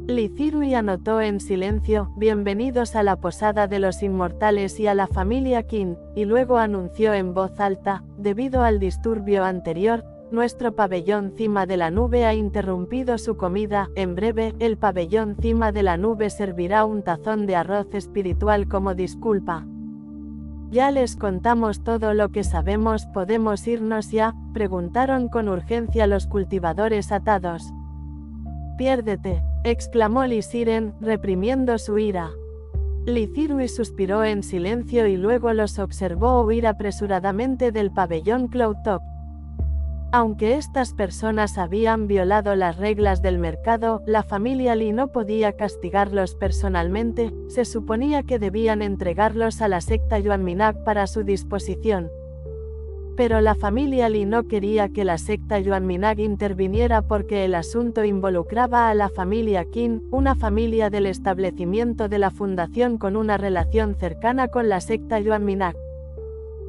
Lee Cirui anotó en silencio, bienvenidos a la posada de los inmortales y a la familia Qin, y luego anunció en voz alta, debido al disturbio anterior, nuestro pabellón cima de la nube ha interrumpido su comida. En breve, el pabellón cima de la nube servirá un tazón de arroz espiritual como disculpa. Ya les contamos todo lo que sabemos. ¿Podemos irnos ya?, preguntaron con urgencia los cultivadores atados. Piérdete, exclamó Lee Siren, reprimiendo su ira. Lithirui suspiró en silencio y luego los observó huir apresuradamente del pabellón Cloudtop. Aunque estas personas habían violado las reglas del mercado, la familia Lee no podía castigarlos personalmente, se suponía que debían entregarlos a la secta Yuanminaq para su disposición. Pero la familia Lee no quería que la secta Yuanminaq interviniera porque el asunto involucraba a la familia Qin, una familia del establecimiento de la fundación con una relación cercana con la secta Yuanminaq.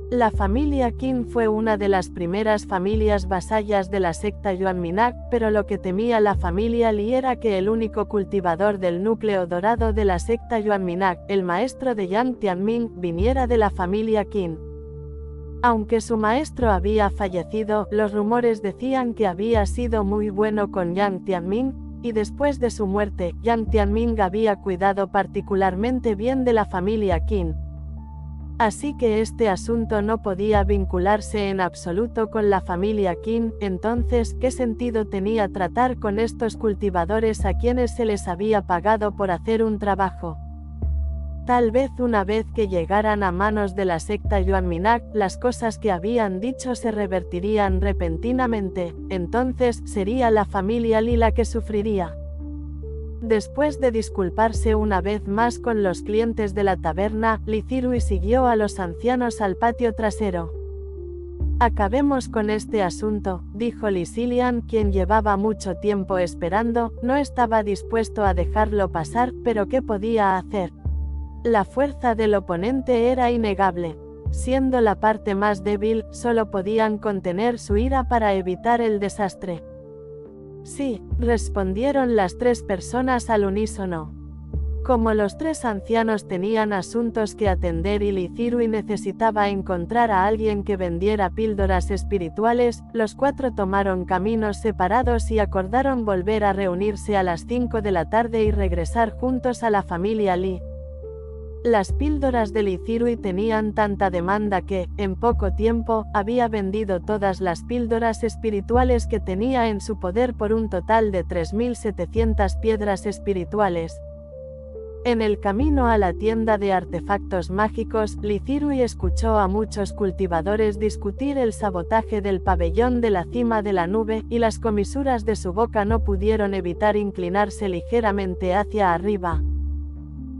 La familia Qin fue una de las primeras familias vasallas de la secta Yuanminaq, pero lo que temía la familia Lee era que el único cultivador del núcleo dorado de la secta Yuanminaq, el maestro de Yang Tianming, viniera de la familia Qin. Aunque su maestro había fallecido, los rumores decían que había sido muy bueno con Yang Tianming, y después de su muerte, Yang Tianming había cuidado particularmente bien de la familia Qin. Así que este asunto no podía vincularse en absoluto con la familia Qin. Entonces, ¿qué sentido tenía tratar con estos cultivadores a quienes se les había pagado por hacer un trabajo? Tal vez una vez que llegaran a manos de la secta Yuanminaq, las cosas que habían dicho se revertirían repentinamente, entonces sería la familia Lee la que sufriría. Después de disculparse una vez más con los clientes de la taberna, Lithirui siguió a los ancianos al patio trasero. «Acabemos con este asunto», dijo Lisilian, quien llevaba mucho tiempo esperando, no estaba dispuesto a dejarlo pasar, pero ¿qué podía hacer? La fuerza del oponente era innegable. Siendo la parte más débil, solo podían contener su ira para evitar el desastre. Sí, respondieron las tres personas al unísono. Como los tres ancianos tenían asuntos que atender y Lithirui necesitaba encontrar a alguien que vendiera píldoras espirituales, los cuatro tomaron caminos separados y acordaron volver a reunirse a las 5 de la tarde y regresar juntos a la familia Lee. Las píldoras de Lithirui tenían tanta demanda que, en poco tiempo, había vendido todas las píldoras espirituales que tenía en su poder por un total de 3.700 piedras espirituales. En el camino a la tienda de artefactos mágicos, Lithirui escuchó a muchos cultivadores discutir el sabotaje del pabellón de la cima de la nube, y las comisuras de su boca no pudieron evitar inclinarse ligeramente hacia arriba.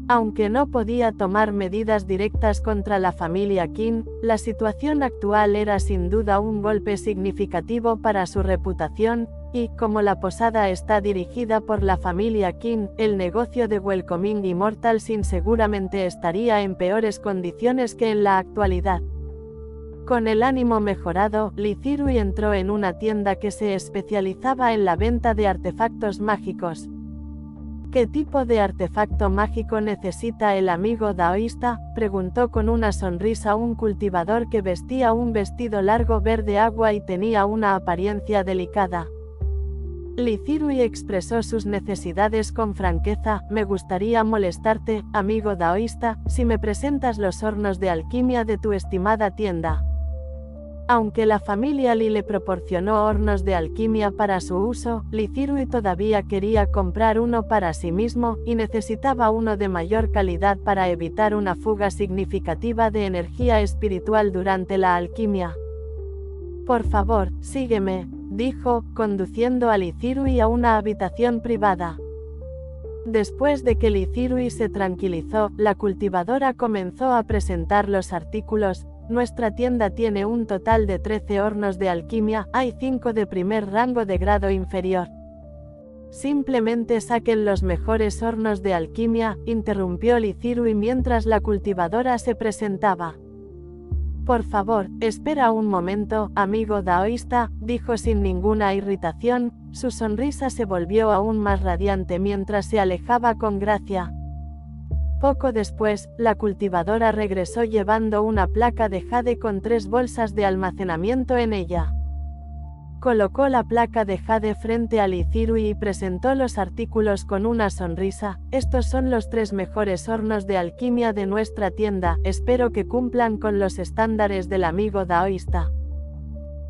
Aunque no podía tomar medidas directas contra la familia Qin, la situación actual era sin duda un golpe significativo para su reputación, y, como la posada está dirigida por la familia Qin, el negocio de Welcoming Immortals seguramente estaría en peores condiciones que en la actualidad. Con el ánimo mejorado, Lithirui entró en una tienda que se especializaba en la venta de artefactos mágicos. ¿Qué tipo de artefacto mágico necesita el amigo daoísta?, preguntó con una sonrisa un cultivador que vestía un vestido largo verde agua y tenía una apariencia delicada. Lithirui expresó sus necesidades con franqueza. «Me gustaría molestarte, amigo daoísta, si me presentas los hornos de alquimia de tu estimada tienda». Aunque la familia Lee le proporcionó hornos de alquimia para su uso, Lithirui todavía quería comprar uno para sí mismo, y necesitaba uno de mayor calidad para evitar una fuga significativa de energía espiritual durante la alquimia. «Por favor, sígueme», dijo, conduciendo a Lithirui a una habitación privada. Después de que Lithirui se tranquilizó, la cultivadora comenzó a presentar los artículos. «Nuestra tienda tiene un total de 13 hornos de alquimia, hay 5 de primer rango de grado inferior». «Simplemente saquen los mejores hornos de alquimia», interrumpió Lithirui mientras la cultivadora se presentaba. «Por favor, espera un momento, amigo daoísta», dijo sin ninguna irritación, su sonrisa se volvió aún más radiante mientras se alejaba con gracia. Poco después, la cultivadora regresó llevando una placa de jade con 3 bolsas de almacenamiento en ella. Colocó la placa de jade frente a Lithirui y presentó los artículos con una sonrisa. «Estos son los 3 mejores hornos de alquimia de nuestra tienda, espero que cumplan con los estándares del amigo daoísta».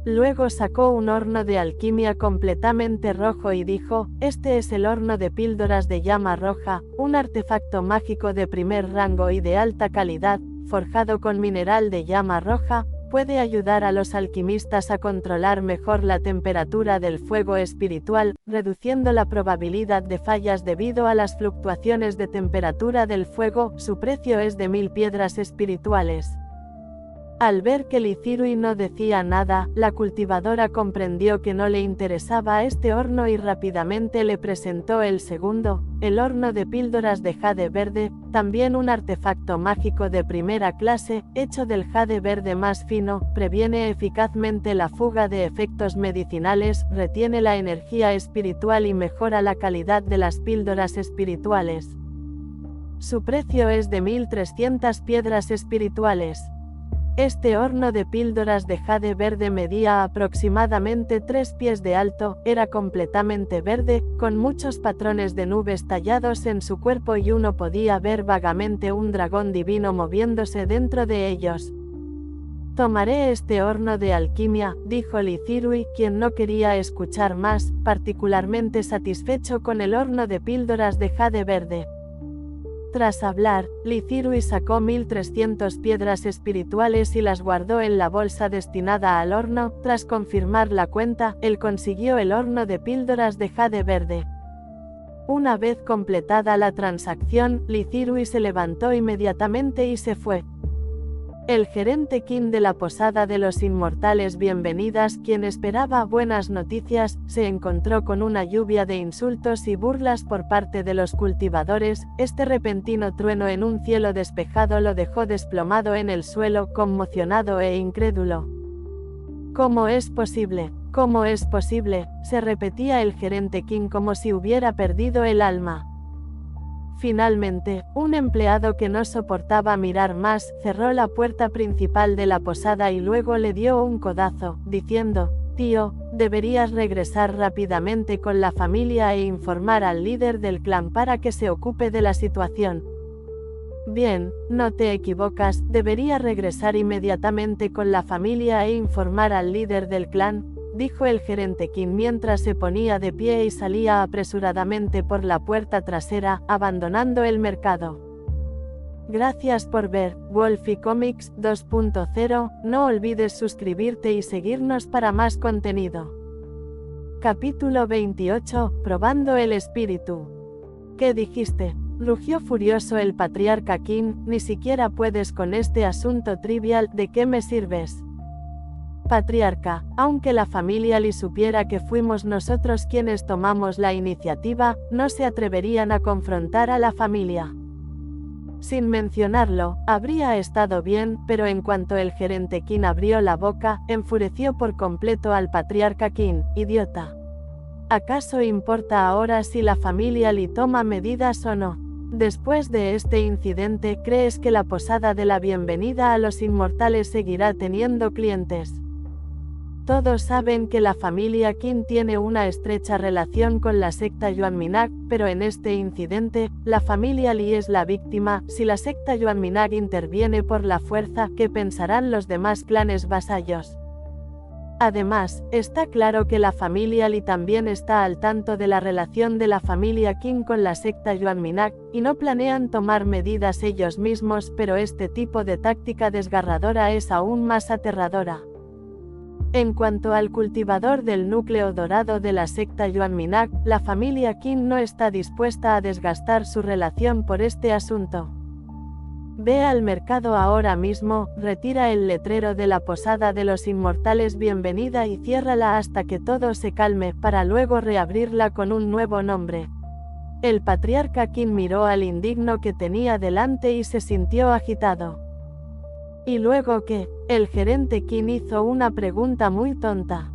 Luego sacó un horno de alquimia completamente rojo y dijo, este es el horno de píldoras de llama roja, un artefacto mágico de primer rango y de alta calidad, forjado con mineral de llama roja, puede ayudar a los alquimistas a controlar mejor la temperatura del fuego espiritual, reduciendo la probabilidad de fallas debido a las fluctuaciones de temperatura del fuego. Su precio es de 1000 piedras espirituales. Al ver que Lithirui no decía nada, la cultivadora comprendió que no le interesaba este horno y rápidamente le presentó el segundo, el horno de píldoras de jade verde, también un artefacto mágico de primera clase, hecho del jade verde más fino, previene eficazmente la fuga de efectos medicinales, retiene la energía espiritual y mejora la calidad de las píldoras espirituales. Su precio es de 1300 piedras espirituales. Este horno de píldoras de jade verde medía aproximadamente 3 pies de alto, era completamente verde, con muchos patrones de nubes tallados en su cuerpo y uno podía ver vagamente un dragón divino moviéndose dentro de ellos. Tomaré este horno de alquimia, dijo Lithirui, quien no quería escuchar más, particularmente satisfecho con el horno de píldoras de jade verde. Tras hablar, Lithirui sacó 1300 piedras espirituales y las guardó en la bolsa destinada al horno. Tras confirmar la cuenta, él consiguió el horno de píldoras de jade verde. Una vez completada la transacción, Lithirui se levantó inmediatamente y se fue. El gerente Qin de la Posada de los Inmortales Bienvenidas, quien esperaba buenas noticias, se encontró con una lluvia de insultos y burlas por parte de los cultivadores. Este repentino trueno en un cielo despejado lo dejó desplomado en el suelo, conmocionado e incrédulo. ¿Cómo es posible? ¿Cómo es posible?, se repetía el gerente Qin como si hubiera perdido el alma. Finalmente, un empleado que no soportaba mirar más, cerró la puerta principal de la posada y luego le dio un codazo, diciendo, «Tío, deberías regresar rápidamente con la familia e informar al líder del clan para que se ocupe de la situación». Bien, no te equivocas, debería regresar inmediatamente con la familia e informar al líder del clan, dijo el gerente Qin mientras se ponía de pie y salía apresuradamente por la puerta trasera, abandonando el mercado. Gracias por ver Wolfie Comics 2.0, no olvides suscribirte y seguirnos para más contenido. Capítulo 28, Probando el espíritu. ¿Qué dijiste?, rugió furioso el patriarca Qin, ni siquiera puedes con este asunto trivial, ¿de qué me sirves? Patriarca, aunque la familia Li supiera que fuimos nosotros quienes tomamos la iniciativa, no se atreverían a confrontar a la familia. Sin mencionarlo, habría estado bien, pero en cuanto el gerente Qin abrió la boca, enfureció por completo al patriarca Qin. Idiota. ¿Acaso importa ahora si la familia Li toma medidas o no? Después de este incidente, ¿crees que la posada de la bienvenida a los inmortales seguirá teniendo clientes? Todos saben que la familia Qin tiene una estrecha relación con la secta Yuanminag, pero en este incidente, la familia Li es la víctima. Si la secta Yuanminag interviene por la fuerza, ¿qué pensarán los demás clanes vasallos? Además, está claro que la familia Li también está al tanto de la relación de la familia Qin con la secta Yuanminag, y no planean tomar medidas ellos mismos, pero este tipo de táctica desgarradora es aún más aterradora. En cuanto al cultivador del núcleo dorado de la secta Yuanminag, la familia Qin no está dispuesta a desgastar su relación por este asunto. Ve al mercado ahora mismo, retira el letrero de la posada de los inmortales bienvenida y ciérrala hasta que todo se calme, para luego reabrirla con un nuevo nombre. El patriarca Qin miró al indigno que tenía delante y se sintió agitado. ¿Y luego qué? El gerente Qin hizo una pregunta muy tonta.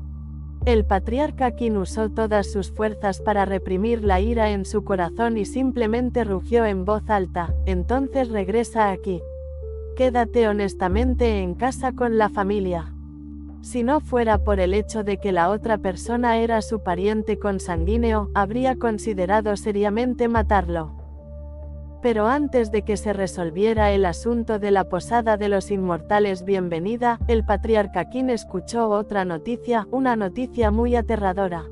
El patriarca Qin usó todas sus fuerzas para reprimir la ira en su corazón y simplemente rugió en voz alta, entonces regresa aquí. Quédate honestamente en casa con la familia. Si no fuera por el hecho de que la otra persona era su pariente consanguíneo, habría considerado seriamente matarlo. Pero antes de que se resolviera el asunto de la posada de los inmortales bienvenida, el patriarca Qin escuchó otra noticia, una noticia muy aterradora.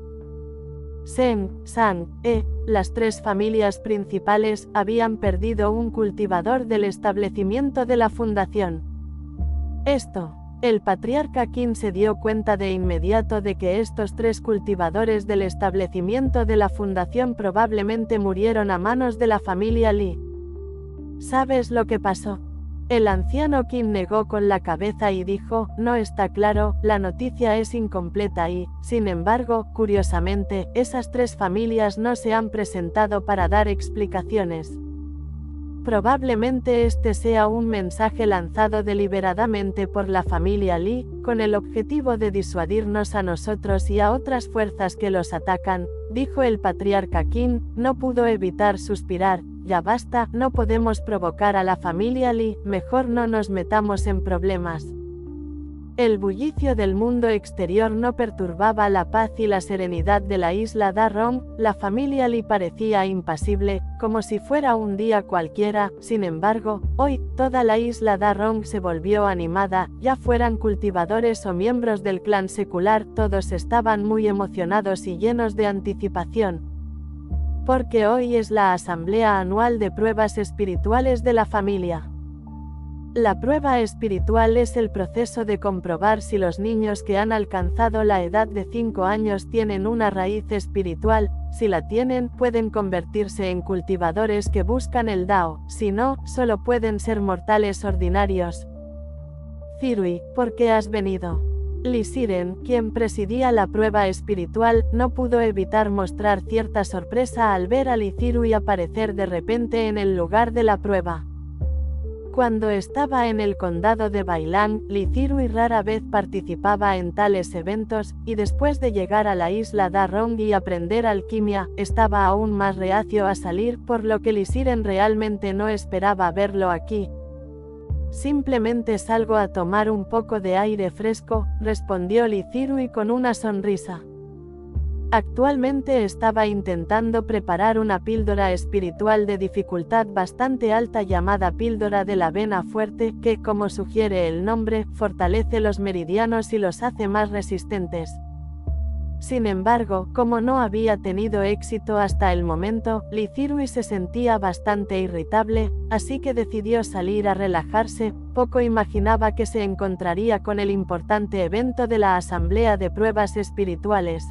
Zheng, Shang, las tres familias principales, habían perdido un cultivador del establecimiento de la fundación. El patriarca Qin se dio cuenta de inmediato de que estos tres cultivadores del establecimiento de la fundación probablemente murieron a manos de la familia Li. ¿Sabes lo que pasó? El anciano Qin negó con la cabeza y dijo, no está claro, la noticia es incompleta y, sin embargo, curiosamente, esas tres familias no se han presentado para dar explicaciones. Probablemente este sea un mensaje lanzado deliberadamente por la familia Li, con el objetivo de disuadirnos a nosotros y a otras fuerzas que los atacan, dijo el patriarca Qin. No pudo evitar suspirar. Ya basta, no podemos provocar a la familia Li, mejor no nos metamos en problemas. El bullicio del mundo exterior no perturbaba la paz y la serenidad de la isla Da Rong. La familia Li parecía impasible, como si fuera un día cualquiera. Sin embargo, hoy, toda la isla Da Rong se volvió animada, ya fueran cultivadores o miembros del clan secular, todos estaban muy emocionados y llenos de anticipación. Porque hoy es la asamblea anual de pruebas espirituales de la familia. La prueba espiritual es el proceso de comprobar si los niños que han alcanzado la edad de 5 años tienen una raíz espiritual. Si la tienen, pueden convertirse en cultivadores que buscan el Dao, si no, solo pueden ser mortales ordinarios. Zirui, ¿por qué has venido? Li Siren, quien presidía la prueba espiritual, no pudo evitar mostrar cierta sorpresa al ver a Li Zirui aparecer de repente en el lugar de la prueba. Cuando estaba en el condado de Bailang, Li Zirui rara vez participaba en tales eventos, y después de llegar a la isla Da Rong y aprender alquimia, estaba aún más reacio a salir, por lo que Li Siren realmente no esperaba verlo aquí. Simplemente salgo a tomar un poco de aire fresco, respondió Li Zirui con una sonrisa. Actualmente estaba intentando preparar una píldora espiritual de dificultad bastante alta llamada píldora de la vena fuerte, que, como sugiere el nombre, fortalece los meridianos y los hace más resistentes. Sin embargo, como no había tenido éxito hasta el momento, Li Zirui se sentía bastante irritable, así que decidió salir a relajarse. Poco imaginaba que se encontraría con el importante evento de la Asamblea de Pruebas Espirituales.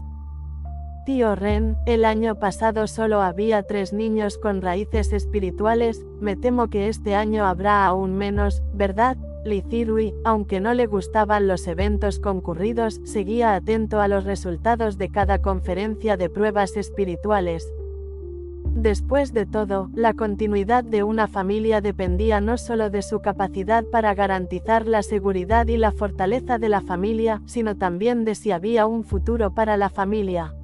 Tío Ren, el año pasado solo había 3 niños con raíces espirituales, me temo que este año habrá aún menos, ¿verdad? Li Zirui, aunque no le gustaban los eventos concurridos, seguía atento a los resultados de cada conferencia de pruebas espirituales. Después de todo, la continuidad de una familia dependía no solo de su capacidad para garantizar la seguridad y la fortaleza de la familia, sino también de si había un futuro para la familia.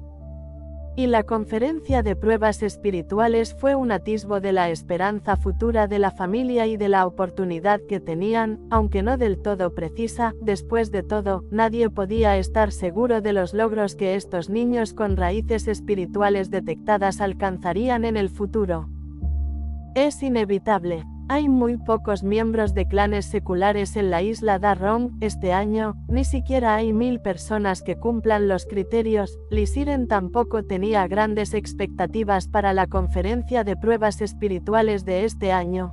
Y la conferencia de pruebas espirituales fue un atisbo de la esperanza futura de la familia y de la oportunidad que tenían, aunque no del todo precisa. Después de todo, nadie podía estar seguro de los logros que estos niños con raíces espirituales detectadas alcanzarían en el futuro. Es inevitable. Hay muy pocos miembros de clanes seculares en la isla Da Rong. Este año, ni siquiera hay 1000 personas que cumplan los criterios. Li Siren tampoco tenía grandes expectativas para la conferencia de pruebas espirituales de este año.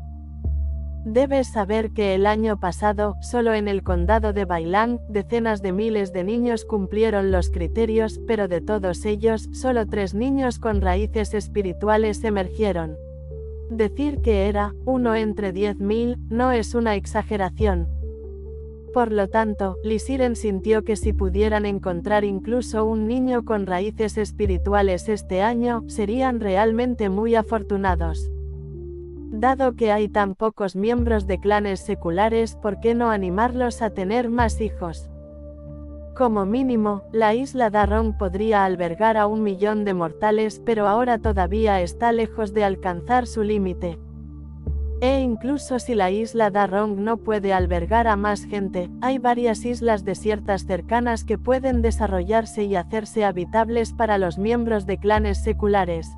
Debes saber que el año pasado, solo en el condado de Bailang, decenas de miles de niños cumplieron los criterios, pero de todos ellos, solo 3 niños con raíces espirituales emergieron. Decir que era 1 entre 10.000 no es una exageración. Por lo tanto, Li Siren sintió que si pudieran encontrar incluso un niño con raíces espirituales este año, serían realmente muy afortunados. Dado que hay tan pocos miembros de clanes seculares, ¿por qué no animarlos a tener más hijos? Como mínimo, la isla Da Rong podría albergar a 1 millón de mortales, pero ahora todavía está lejos de alcanzar su límite. E incluso si la isla Da Rong no puede albergar a más gente, hay varias islas desiertas cercanas que pueden desarrollarse y hacerse habitables para los miembros de clanes seculares.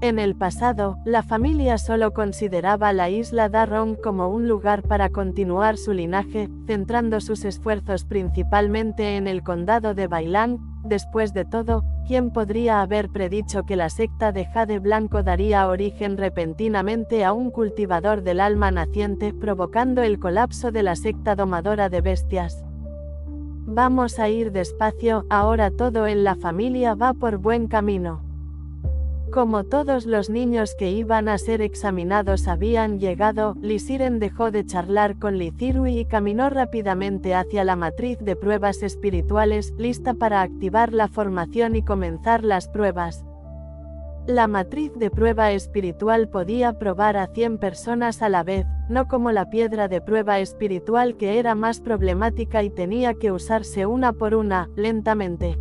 En el pasado, la familia solo consideraba la isla Darron como un lugar para continuar su linaje, centrando sus esfuerzos principalmente en el condado de Bailang. Después de todo, ¿quién podría haber predicho que la secta de Jade Blanco daría origen repentinamente a un cultivador del alma naciente, provocando el colapso de la secta domadora de bestias? Vamos a ir despacio, ahora todo en la familia va por buen camino. Como todos los niños que iban a ser examinados habían llegado, Lee Siren dejó de charlar con Lee Zirui y caminó rápidamente hacia la matriz de pruebas espirituales, lista para activar la formación y comenzar las pruebas. La matriz de prueba espiritual podía probar a 100 personas a la vez, no como la piedra de prueba espiritual que era más problemática y tenía que usarse una por una, lentamente.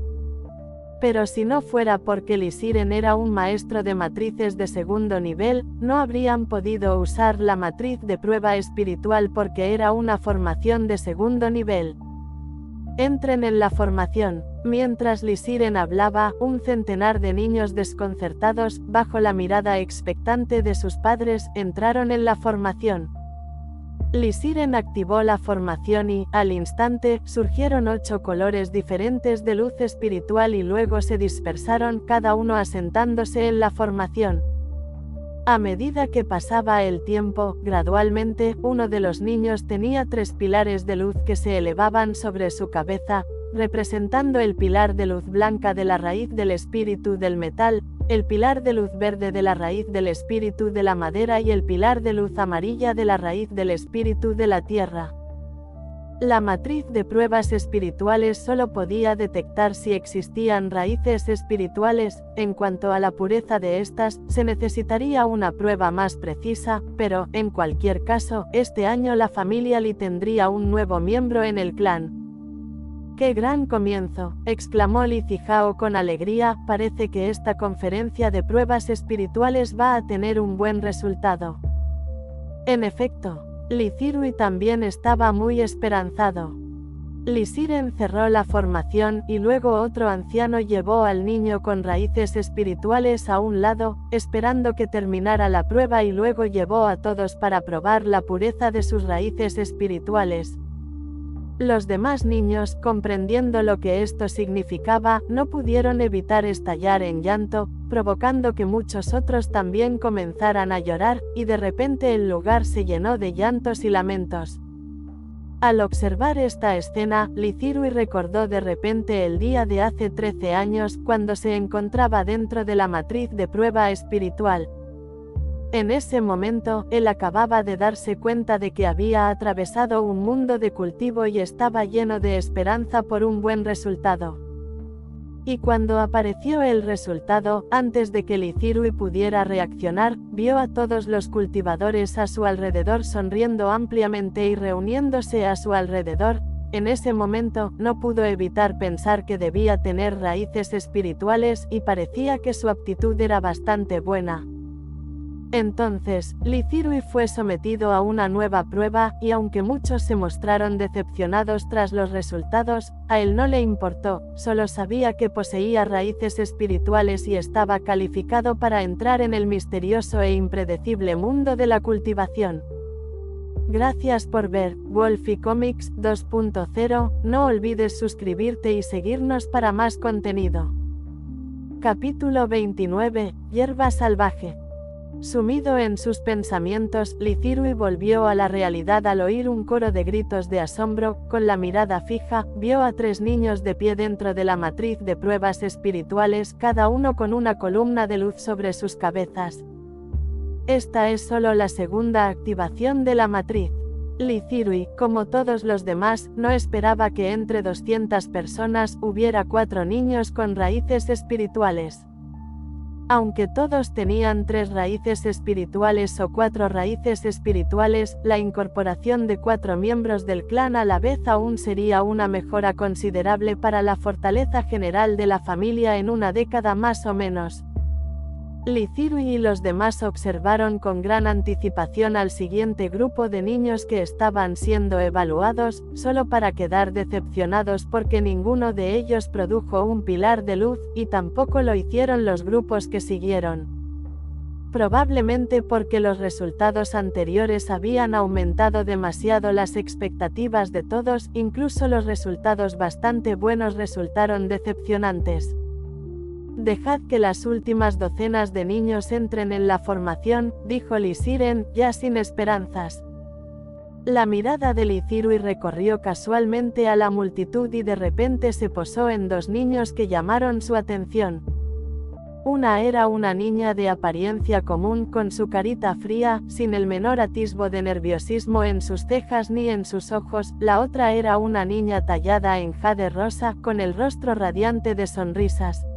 Pero si no fuera porque Lee Siren era un maestro de matrices de segundo nivel, no habrían podido usar la matriz de prueba espiritual porque era una formación de segundo nivel. Entren en la formación. Mientras Lee Siren hablaba, un centenar de niños desconcertados, bajo la mirada expectante de sus padres, entraron en la formación. Lee Siren activó la formación y, al instante, surgieron 8 colores diferentes de luz espiritual y luego se dispersaron, cada uno asentándose en la formación. A medida que pasaba el tiempo, gradualmente, uno de los niños tenía 3 pilares de luz que se elevaban sobre su cabeza, representando el pilar de luz blanca de la raíz del espíritu del metal, el pilar de luz verde de la raíz del espíritu de la madera y el pilar de luz amarilla de la raíz del espíritu de la tierra. La matriz de pruebas espirituales solo podía detectar si existían raíces espirituales. En cuanto a la pureza de estas, se necesitaría una prueba más precisa, pero, en cualquier caso, este año la familia Lee tendría un nuevo miembro en el clan. ¡Qué gran comienzo!, exclamó Lee Zijao con alegría. Parece que esta conferencia de pruebas espirituales va a tener un buen resultado. En efecto, Lee Zirui también estaba muy esperanzado. Lee Siren cerró la formación y luego otro anciano llevó al niño con raíces espirituales a un lado, esperando que terminara la prueba y luego llevó a todos para probar la pureza de sus raíces espirituales. Los demás niños, comprendiendo lo que esto significaba, no pudieron evitar estallar en llanto, provocando que muchos otros también comenzaran a llorar, y de repente el lugar se llenó de llantos y lamentos. Al observar esta escena, Lee Zirui recordó de repente el día de hace 13 años, cuando se encontraba dentro de la matriz de prueba espiritual. En ese momento, él acababa de darse cuenta de que había atravesado un mundo de cultivo y estaba lleno de esperanza por un buen resultado. Y cuando apareció el resultado, antes de que Lee Zirui pudiera reaccionar, vio a todos los cultivadores a su alrededor sonriendo ampliamente y reuniéndose a su alrededor. En ese momento, no pudo evitar pensar que debía tener raíces espirituales y parecía que su aptitud era bastante buena. Entonces, Lee Zirui fue sometido a una nueva prueba, y aunque muchos se mostraron decepcionados tras los resultados, a él no le importó, solo sabía que poseía raíces espirituales y estaba calificado para entrar en el misterioso e impredecible mundo de la cultivación. Gracias por ver Wolfie Comics 2.0, no olvides suscribirte y seguirnos para más contenido. Capítulo 29, Hierba salvaje. Sumido en sus pensamientos, Lee Zirui volvió a la realidad al oír un coro de gritos de asombro. Con la mirada fija, vio a 3 niños de pie dentro de la matriz de pruebas espirituales, cada uno con una columna de luz sobre sus cabezas. Esta es solo la segunda activación de la matriz. Lee Zirui, como todos los demás, no esperaba que entre 200 personas hubiera 4 niños con raíces espirituales. Aunque todos tenían 3 raíces espirituales o 4 raíces espirituales, la incorporación de 4 miembros del clan a la vez aún sería una mejora considerable para la fortaleza general de la familia en una década más o menos. Lee Zirui y los demás observaron con gran anticipación al siguiente grupo de niños que estaban siendo evaluados, solo para quedar decepcionados porque ninguno de ellos produjo un pilar de luz, y tampoco lo hicieron los grupos que siguieron. Probablemente porque los resultados anteriores habían aumentado demasiado las expectativas de todos, incluso los resultados bastante buenos resultaron decepcionantes. Dejad que las últimas docenas de niños entren en la formación, dijo Lisiren, ya sin esperanzas. La mirada de Lithirui recorrió casualmente a la multitud y de repente se posó en dos niños que llamaron su atención. Una era una niña de apariencia común con su carita fría, sin el menor atisbo de nerviosismo en sus cejas ni en sus ojos, la otra era una niña tallada en jade rosa, con el rostro radiante de sonrisas.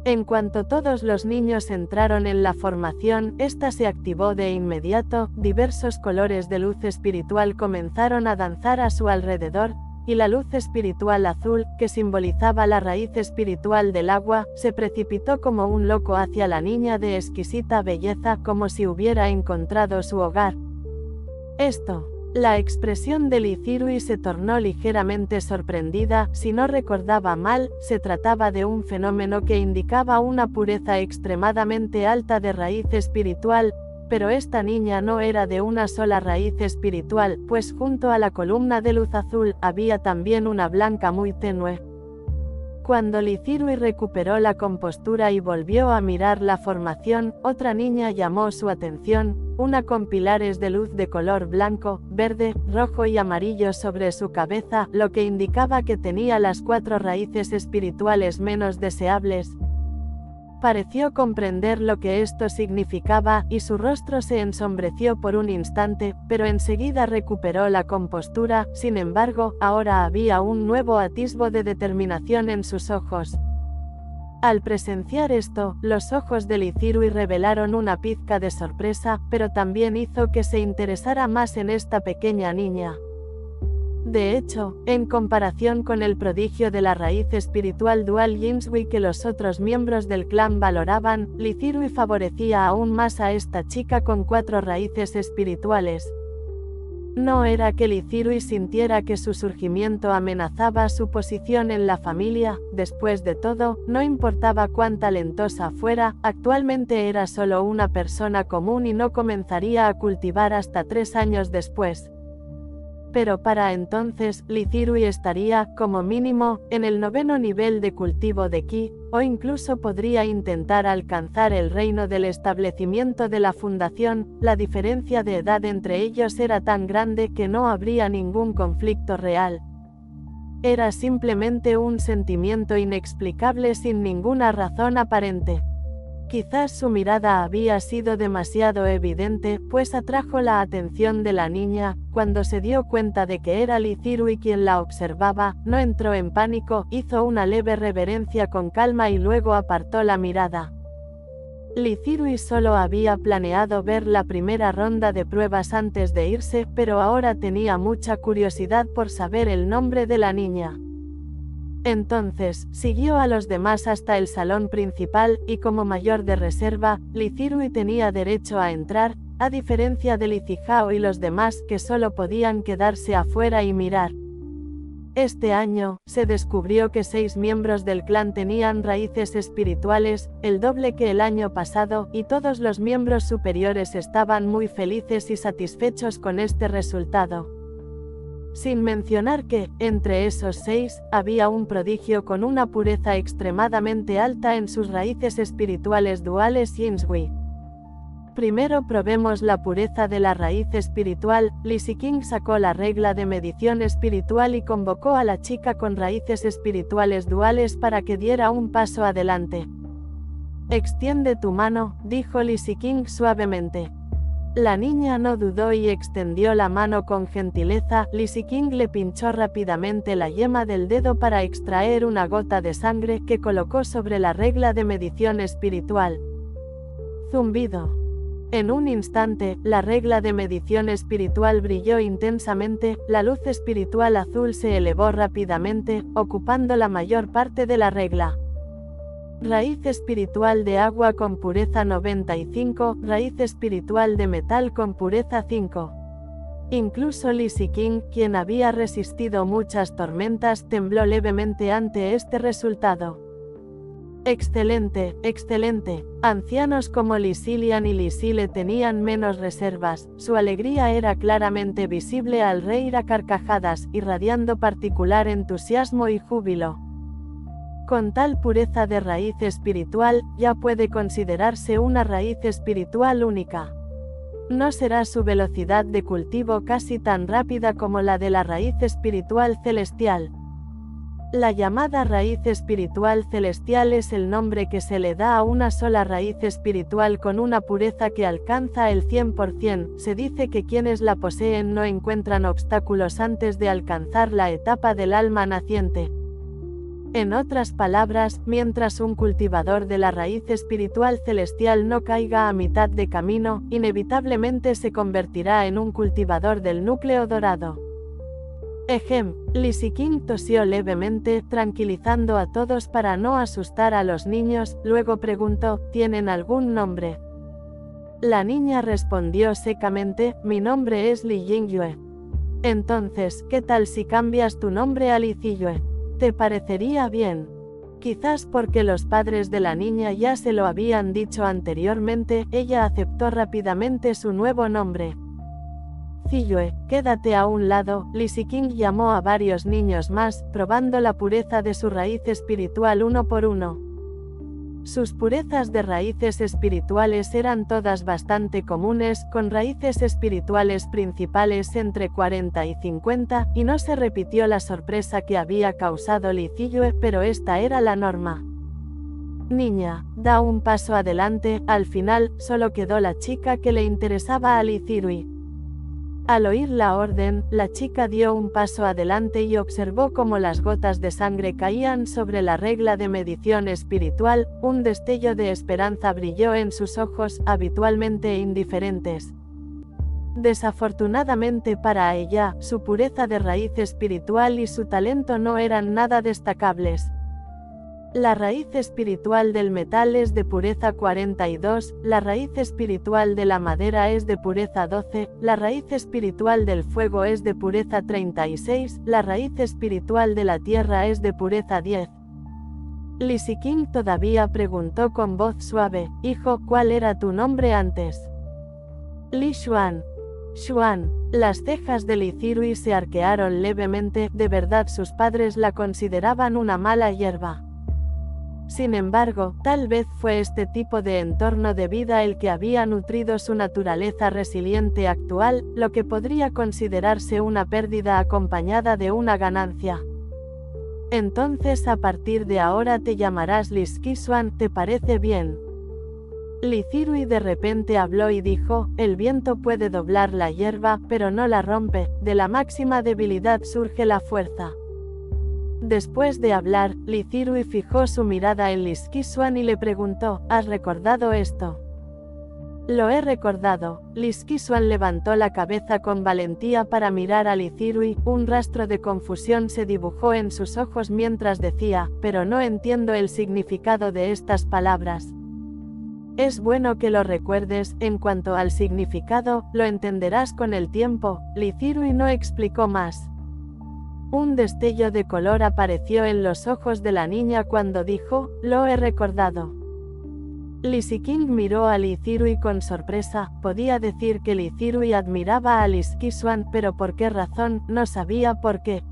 En cuanto todos los niños entraron en la formación, esta se activó de inmediato, diversos colores de luz espiritual comenzaron a danzar a su alrededor, y la luz espiritual azul, que simbolizaba la raíz espiritual del agua, se precipitó como un loco hacia la niña de exquisita belleza como si hubiera encontrado su hogar. La expresión de Lithirui se tornó ligeramente sorprendida, si no recordaba mal, se trataba de un fenómeno que indicaba una pureza extremadamente alta de raíz espiritual, pero esta niña no era de una sola raíz espiritual, pues junto a la columna de luz azul, había también una blanca muy tenue. Cuando Lithirui recuperó la compostura y volvió a mirar la formación, otra niña llamó su atención, una con pilares de luz de color blanco, verde, rojo y amarillo sobre su cabeza, lo que indicaba que tenía las 4 raíces espirituales menos deseables. Pareció comprender lo que esto significaba, y su rostro se ensombreció por un instante, pero enseguida recuperó la compostura. Sin embargo, ahora había un nuevo atisbo de determinación en sus ojos. Al presenciar esto, los ojos de Lithirui revelaron una pizca de sorpresa, pero también hizo que se interesara más en esta pequeña niña. De hecho, en comparación con el prodigio de la raíz espiritual dual Yinsui que los otros miembros del clan valoraban, Lithirui favorecía aún más a esta chica con 4 raíces espirituales. No era que Lithirui sintiera que su surgimiento amenazaba su posición en la familia, después de todo, no importaba cuán talentosa fuera, actualmente era solo una persona común y no comenzaría a cultivar hasta 3 años después. Pero para entonces, Lithirui estaría, como mínimo, en el 9º nivel de cultivo de Ki, o incluso podría intentar alcanzar el reino del establecimiento de la fundación. La diferencia de edad entre ellos era tan grande que no habría ningún conflicto real. Era simplemente un sentimiento inexplicable sin ninguna razón aparente. Quizás su mirada había sido demasiado evidente, pues atrajo la atención de la niña. Cuando se dio cuenta de que era Lithirui quien la observaba, no entró en pánico, hizo una leve reverencia con calma y luego apartó la mirada. Lithirui solo había planeado ver la primera ronda de pruebas antes de irse, pero ahora tenía mucha curiosidad por saber el nombre de la niña. Entonces, siguió a los demás hasta el salón principal, y como mayor de reserva, Lithirui tenía derecho a entrar, a diferencia de Lithihao y los demás que solo podían quedarse afuera y mirar. Este año, se descubrió que 6 miembros del clan tenían raíces espirituales, el doble que el año pasado, y todos los miembros superiores estaban muy felices y satisfechos con este resultado. Sin mencionar que, entre esos 6, había un prodigio con una pureza extremadamente alta en sus raíces espirituales duales Yinsui. Primero probemos la pureza de la raíz espiritual. Lisi King sacó la regla de medición espiritual y convocó a la chica con raíces espirituales duales para que diera un paso adelante. «Extiende tu mano», dijo Lisi King suavemente. La niña no dudó y extendió la mano con gentileza. Lisi King le pinchó rápidamente la yema del dedo para extraer una gota de sangre que colocó sobre la regla de medición espiritual. Zumbido. En un instante, la regla de medición espiritual brilló intensamente, la luz espiritual azul se elevó rápidamente, ocupando la mayor parte de la regla. Raíz espiritual de agua con pureza 95, raíz espiritual de metal con pureza 5. Incluso Lisi King, quien había resistido muchas tormentas, tembló levemente ante este resultado. Excelente, excelente. Ancianos como Lisilian y Lisile tenían menos reservas, su alegría era claramente visible al reír a carcajadas, irradiando particular entusiasmo y júbilo. Con tal pureza de raíz espiritual, ya puede considerarse una raíz espiritual única. No será su velocidad de cultivo casi tan rápida como la de la raíz espiritual celestial. La llamada raíz espiritual celestial es el nombre que se le da a una sola raíz espiritual con una pureza que alcanza el 100%. Se dice que quienes la poseen no encuentran obstáculos antes de alcanzar la etapa del alma naciente. En otras palabras, mientras un cultivador de la raíz espiritual celestial no caiga a mitad de camino, inevitablemente se convertirá en un cultivador del núcleo dorado. Lizzie King tosió levemente, tranquilizando a todos para no asustar a los niños, luego preguntó, ¿tienen algún nombre? La niña respondió secamente, mi nombre es Li Jingyue. Entonces, ¿qué tal si cambias tu nombre a Li Ziyue? ¿Te parecería bien? Quizás porque los padres de la niña ya se lo habían dicho anteriormente, ella aceptó rápidamente su nuevo nombre. Ziyue, quédate a un lado. Lizzie King llamó a varios niños más, probando la pureza de su raíz espiritual uno por uno. Sus purezas de raíces espirituales eran todas bastante comunes, con raíces espirituales principales entre 40 y 50, y no se repitió la sorpresa que había causado Li Ziyue, pero esta era la norma. Niña, da un paso adelante. Al final, solo quedó la chica que le interesaba a Li Ziyue. Al oír la orden, la chica dio un paso adelante y observó cómo las gotas de sangre caían sobre la regla de medición espiritual. Un destello de esperanza brilló en sus ojos, habitualmente indiferentes. Desafortunadamente para ella, su pureza de raíz espiritual y su talento no eran nada destacables. La raíz espiritual del metal es de pureza 42, la raíz espiritual de la madera es de pureza 12, la raíz espiritual del fuego es de pureza 36, la raíz espiritual de la tierra es de pureza 10. Lizzie King todavía preguntó con voz suave, hijo, ¿cuál era tu nombre antes? Li Xuan. Xuan. Las cejas de Li Ziyue se arquearon levemente, de verdad sus padres la consideraban una mala hierba. Sin embargo, tal vez fue este tipo de entorno de vida el que había nutrido su naturaleza resiliente actual, lo que podría considerarse una pérdida acompañada de una ganancia. Entonces a partir de ahora te llamarás Lizzie Xuan, ¿te parece bien? Li Ziyue de repente habló y dijo, el viento puede doblar la hierba, pero no la rompe, de la máxima debilidad surge la fuerza. Después de hablar, Li Ziyue fijó su mirada en Lizzie Xuan y le preguntó, ¿has recordado esto? Lo he recordado. Lizzie Xuan levantó la cabeza con valentía para mirar a Li Ziyue, un rastro de confusión se dibujó en sus ojos mientras decía, pero no entiendo el significado de estas palabras. Es bueno que lo recuerdes, en cuanto al significado, lo entenderás con el tiempo. Li Ziyue no explicó más. Un destello de color apareció en los ojos de la niña cuando dijo, lo he recordado. Lizzie King miró a Li Ziyue con sorpresa, podía decir que Li Ziyue admiraba a Lizzie Xuan, pero ¿por qué razón? No sabía por qué.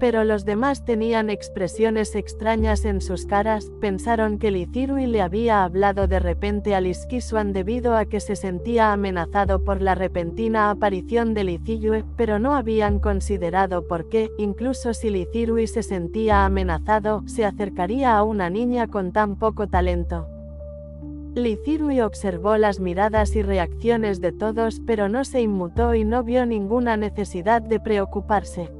Pero los demás tenían expresiones extrañas en sus caras, pensaron que Li Ziyue le había hablado de repente a Lizzie Xuan debido a que se sentía amenazado por la repentina aparición de Li Ziyue, pero no habían considerado por qué, incluso si Li Ziyue se sentía amenazado, se acercaría a una niña con tan poco talento. Li Ziyue observó las miradas y reacciones de todos, pero no se inmutó y no vio ninguna necesidad de preocuparse.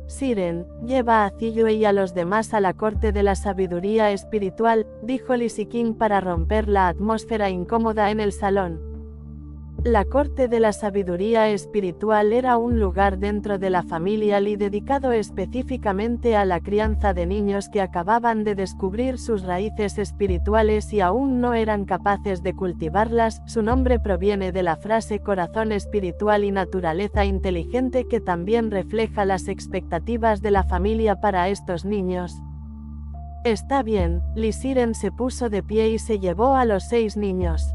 Siren, lleva a Ziyue y a los demás a la corte de la sabiduría espiritual, dijo Lizzie King para romper la atmósfera incómoda en el salón. La corte de la sabiduría espiritual era un lugar dentro de la familia Li dedicado específicamente a la crianza de niños que acababan de descubrir sus raíces espirituales y aún no eran capaces de cultivarlas. Su nombre proviene de la frase corazón espiritual y naturaleza inteligente que también refleja las expectativas de la familia para estos niños. Está bien, Lisiren se puso de pie y se llevó a los 6 niños.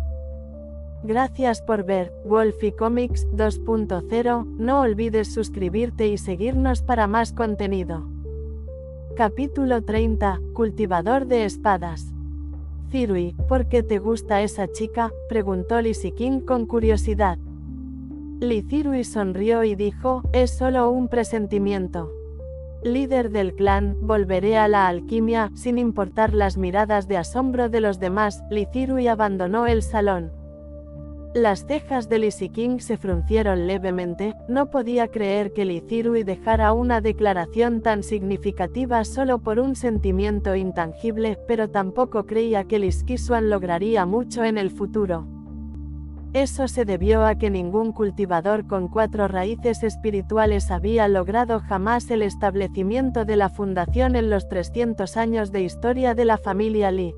Gracias por ver Wolfie Comics 2.0, no olvides suscribirte y seguirnos para más contenido. Capítulo 30, Cultivador de espadas. Cirui, ¿por qué te gusta esa chica?, preguntó Lizzie King con curiosidad. Cirui sonrió y dijo, es solo un presentimiento. Líder del clan, volveré a la alquimia, sin importar las miradas de asombro de los demás. Cirui abandonó el salón. Las cejas de Lizzie King se fruncieron levemente, no podía creer que Cirui dejara una declaración tan significativa solo por un sentimiento intangible, pero tampoco creía que Liskisuan lograría mucho en el futuro. Eso se debió a que ningún cultivador con 4 raíces espirituales había logrado jamás el establecimiento de la fundación en los 300 años de historia de la familia Lee.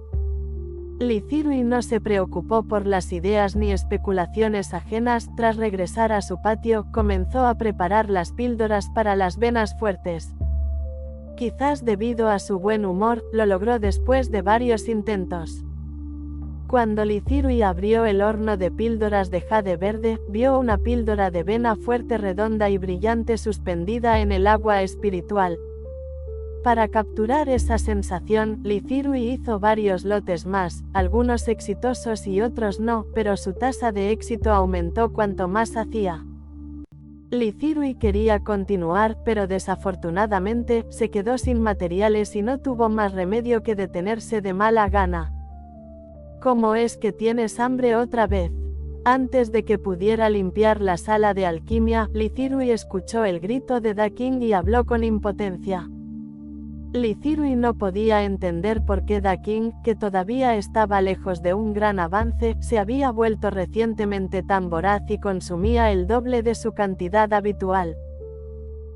Cirui no se preocupó por las ideas ni especulaciones ajenas. Tras regresar a su patio, comenzó a preparar las píldoras para las venas fuertes. Quizás debido a su buen humor, lo logró después de varios intentos. Cuando Cirui abrió el horno de píldoras de jade verde, vio una píldora de vena fuerte, redonda y brillante suspendida en el agua espiritual. Para capturar esa sensación, Cirui hizo varios lotes más, algunos exitosos y otros no, pero su tasa de éxito aumentó cuanto más hacía. Cirui quería continuar, pero desafortunadamente, se quedó sin materiales y no tuvo más remedio que detenerse de mala gana. ¿Cómo es que tienes hambre otra vez? Antes de que pudiera limpiar la sala de alquimia, Cirui escuchó el grito de Da King y habló con impotencia. Cirui no podía entender por qué Da King, que todavía estaba lejos de un gran avance, se había vuelto recientemente tan voraz y consumía el doble de su cantidad habitual.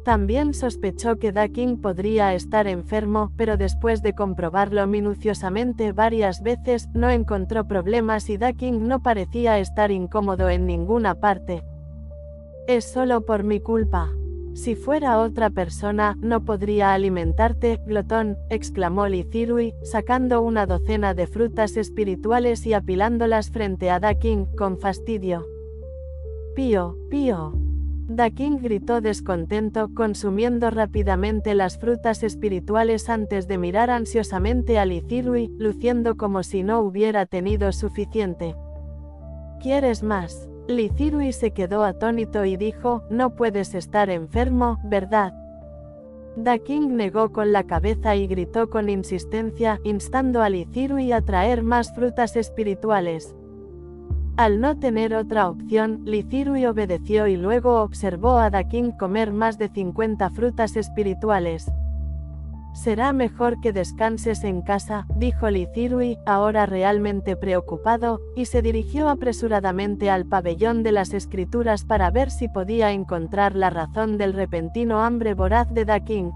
También sospechó que Da King podría estar enfermo, pero después de comprobarlo minuciosamente varias veces, no encontró problemas y Da King no parecía estar incómodo en ninguna parte. Es solo por mi culpa. Si fuera otra persona, no podría alimentarte, glotón, exclamó Cirui, sacando una docena de frutas espirituales y apilándolas frente a Da King, con fastidio. Pío, pío. Da King gritó descontento, consumiendo rápidamente las frutas espirituales antes de mirar ansiosamente a Cirui, luciendo como si no hubiera tenido suficiente. ¿Quieres más? Cirui se quedó atónito y dijo, no puedes estar enfermo, ¿verdad? Da King negó con la cabeza y gritó con insistencia, instando a Cirui a traer más frutas espirituales. Al no tener otra opción, Cirui obedeció y luego observó a Da King comer más de 50 frutas espirituales. Será mejor que descanses en casa, dijo Cirui, ahora realmente preocupado, y se dirigió apresuradamente al pabellón de las escrituras para ver si podía encontrar la razón del repentino hambre voraz de Da King.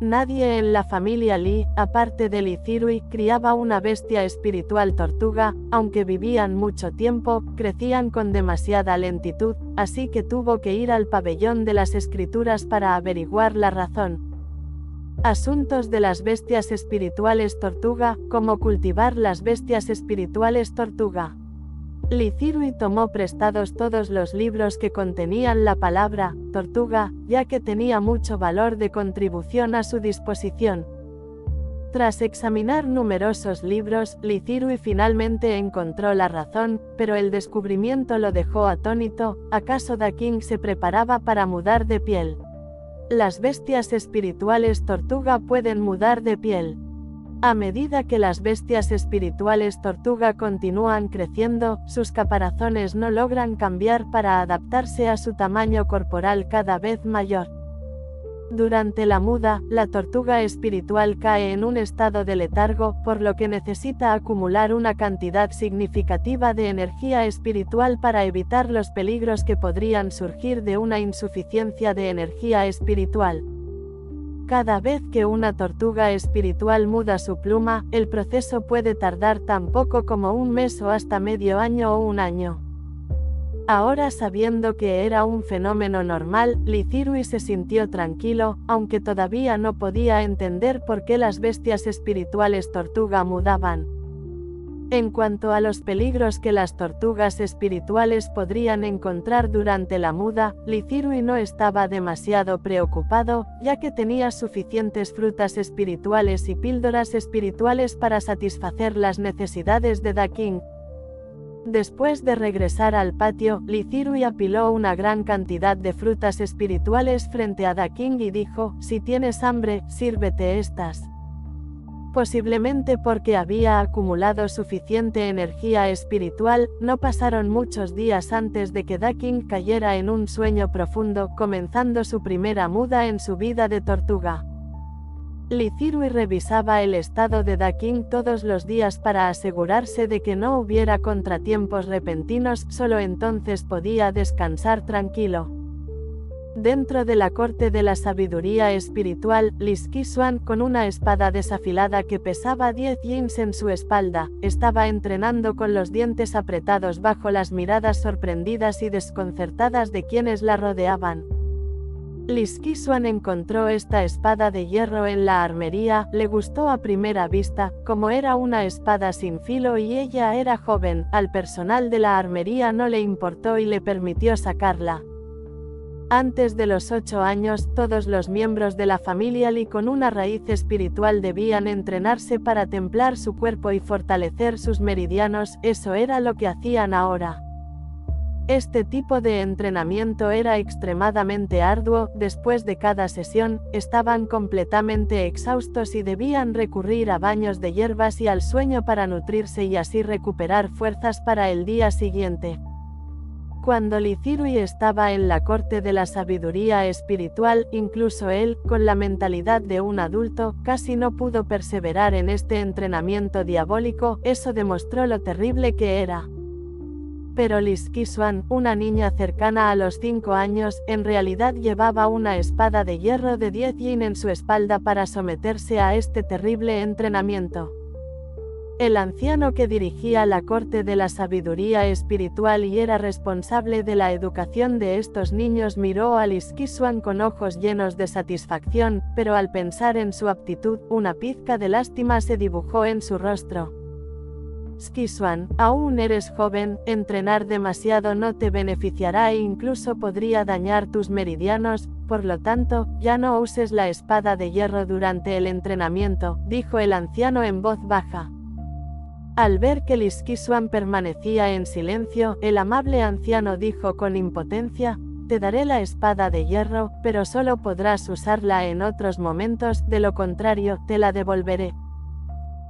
Nadie en la familia Lee, aparte de Cirui, criaba una bestia espiritual tortuga, aunque vivían mucho tiempo, crecían con demasiada lentitud, así que tuvo que ir al pabellón de las escrituras para averiguar la razón. Asuntos de las bestias espirituales tortuga, cómo cultivar las bestias espirituales tortuga. Cirui tomó prestados todos los libros que contenían la palabra tortuga, ya que tenía mucho valor de contribución a su disposición. Tras examinar numerosos libros, Cirui finalmente encontró la razón, pero el descubrimiento lo dejó atónito. ¿Acaso Da King se preparaba para mudar de piel? Las bestias espirituales tortuga pueden mudar de piel. A medida que las bestias espirituales tortuga continúan creciendo, sus caparazones no logran cambiar para adaptarse a su tamaño corporal cada vez mayor. Durante la muda, la tortuga espiritual cae en un estado de letargo, por lo que necesita acumular una cantidad significativa de energía espiritual para evitar los peligros que podrían surgir de una insuficiencia de energía espiritual. Cada vez que una tortuga espiritual muda su pluma, el proceso puede tardar tan poco como un mes o hasta medio año o un año. Ahora, sabiendo que era un fenómeno normal, Lithirui se sintió tranquilo, aunque todavía no podía entender por qué las bestias espirituales tortuga mudaban. En cuanto a los peligros que las tortugas espirituales podrían encontrar durante la muda, Lithirui no estaba demasiado preocupado, ya que tenía suficientes frutas espirituales y píldoras espirituales para satisfacer las necesidades de Da King. Después de regresar al patio, Lithirui apiló una gran cantidad de frutas espirituales frente a Da King y dijo: «Si tienes hambre, sírvete estas». Posiblemente porque había acumulado suficiente energía espiritual, no pasaron muchos días antes de que Da King cayera en un sueño profundo, comenzando su primera muda en su vida de tortuga. Lithirui revisaba el estado de Da King todos los días para asegurarse de que no hubiera contratiempos repentinos, solo entonces podía descansar tranquilo. Dentro de la corte de la sabiduría espiritual, Liskisuan, con una espada desafilada que pesaba 10 yins en su espalda, estaba entrenando con los dientes apretados bajo las miradas sorprendidas y desconcertadas de quienes la rodeaban. Liskisuan encontró esta espada de hierro en la armería, le gustó a primera vista, como era una espada sin filo y ella era joven, al personal de la armería no le importó y le permitió sacarla. Antes de los 8 años, todos los miembros de la familia Li con una raíz espiritual debían entrenarse para templar su cuerpo y fortalecer sus meridianos, eso era lo que hacían ahora. Este tipo de entrenamiento era extremadamente arduo, después de cada sesión, estaban completamente exhaustos y debían recurrir a baños de hierbas y al sueño para nutrirse y así recuperar fuerzas para el día siguiente. Cuando Lithirui estaba en la corte de la sabiduría espiritual, incluso él, con la mentalidad de un adulto, casi no pudo perseverar en este entrenamiento diabólico, eso demostró lo terrible que era. Pero Liskisuan, una niña cercana a los 5 años, en realidad llevaba una espada de hierro de 10 yin en su espalda para someterse a este terrible entrenamiento. El anciano que dirigía la corte de la sabiduría espiritual y era responsable de la educación de estos niños miró a Liskisuan con ojos llenos de satisfacción, pero al pensar en su aptitud, una pizca de lástima se dibujó en su rostro. Skisuan, aún eres joven, entrenar demasiado no te beneficiará e incluso podría dañar tus meridianos, por lo tanto, ya no uses la espada de hierro durante el entrenamiento, dijo el anciano en voz baja. Al ver que Liskisuan permanecía en silencio, el amable anciano dijo con impotencia: «Te daré la espada de hierro, pero solo podrás usarla en otros momentos, de lo contrario, te la devolveré».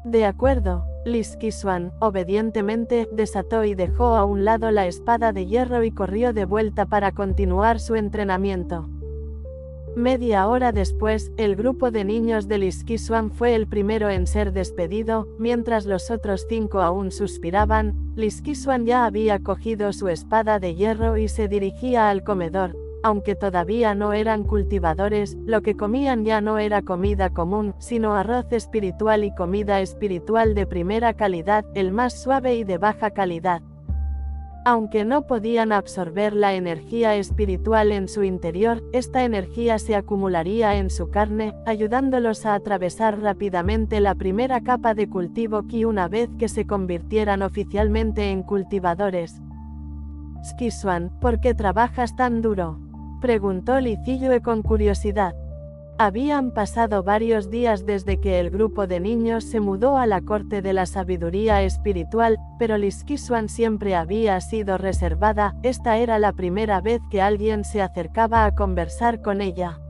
De acuerdo. Liskisuan, obedientemente, desató y dejó a un lado la espada de hierro y corrió de vuelta para continuar su entrenamiento. Media hora después, el grupo de niños de Liskisuan fue el primero en ser despedido, mientras los otros 5 aún suspiraban. Liskisuan ya había cogido su espada de hierro y se dirigía al comedor. Aunque todavía no eran cultivadores, lo que comían ya no era comida común, sino arroz espiritual y comida espiritual de primera calidad, el más suave y de baja calidad. Aunque no podían absorber la energía espiritual en su interior, esta energía se acumularía en su carne, ayudándolos a atravesar rápidamente la primera capa de cultivo Qi una vez que se convirtieran oficialmente en cultivadores. Skisuan, ¿por qué trabajas tan duro?, preguntó Lithirui con curiosidad. Habían pasado varios días desde que el grupo de niños se mudó a la corte de la sabiduría espiritual, pero Liskisuan siempre había sido reservada, esta era la primera vez que alguien se acercaba a conversar con ella.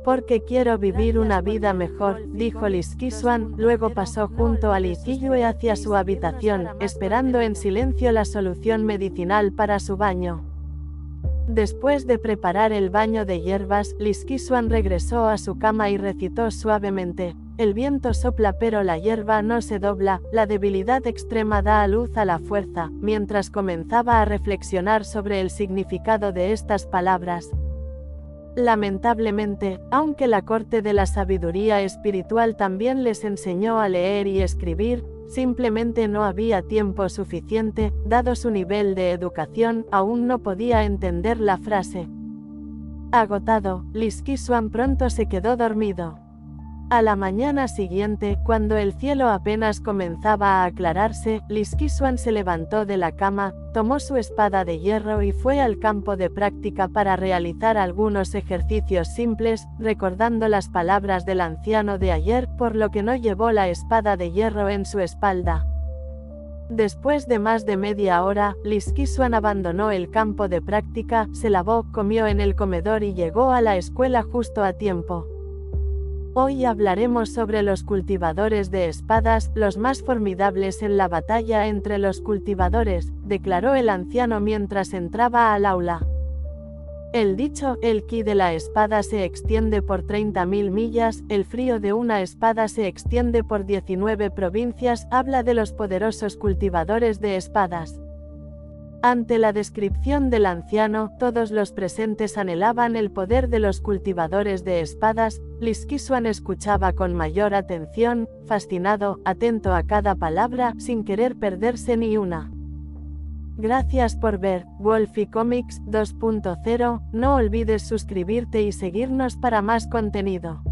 «Porque quiero vivir una vida mejor», dijo Liskisuan, luego pasó junto a Lithirui hacia su habitación, esperando en silencio la solución medicinal para su baño. Después de preparar el baño de hierbas, Liskisuan regresó a su cama y recitó suavemente: «El viento sopla pero la hierba no se dobla, la debilidad extrema da a luz a la fuerza», mientras comenzaba a reflexionar sobre el significado de estas palabras. Lamentablemente, aunque la corte de la sabiduría espiritual también les enseñó a leer y escribir, Simplemente no había tiempo suficiente, dado su nivel de educación, aún no podía entender la frase. Agotado, Liskisuan pronto se quedó dormido. A la mañana siguiente, cuando el cielo apenas comenzaba a aclararse, Liskisuan se levantó de la cama, tomó su espada de hierro y fue al campo de práctica para realizar algunos ejercicios simples, recordando las palabras del anciano de ayer, por lo que no llevó la espada de hierro en su espalda. Después de más de media hora, Liskisuan abandonó el campo de práctica, se lavó, comió en el comedor y llegó a la escuela justo a tiempo. Hoy hablaremos sobre los cultivadores de espadas, los más formidables en la batalla entre los cultivadores, declaró el anciano mientras entraba al aula. El dicho, el ki de la espada se extiende por 30.000 millas, el frío de una espada se extiende por 19 provincias, habla de los poderosos cultivadores de espadas. Ante la descripción del anciano, todos los presentes anhelaban el poder de los cultivadores de espadas. Liskisuan escuchaba con mayor atención, fascinado, atento a cada palabra, sin querer perderse ni una. Gracias por ver Wolfie Comics 2.0, no olvides suscribirte y seguirnos para más contenido.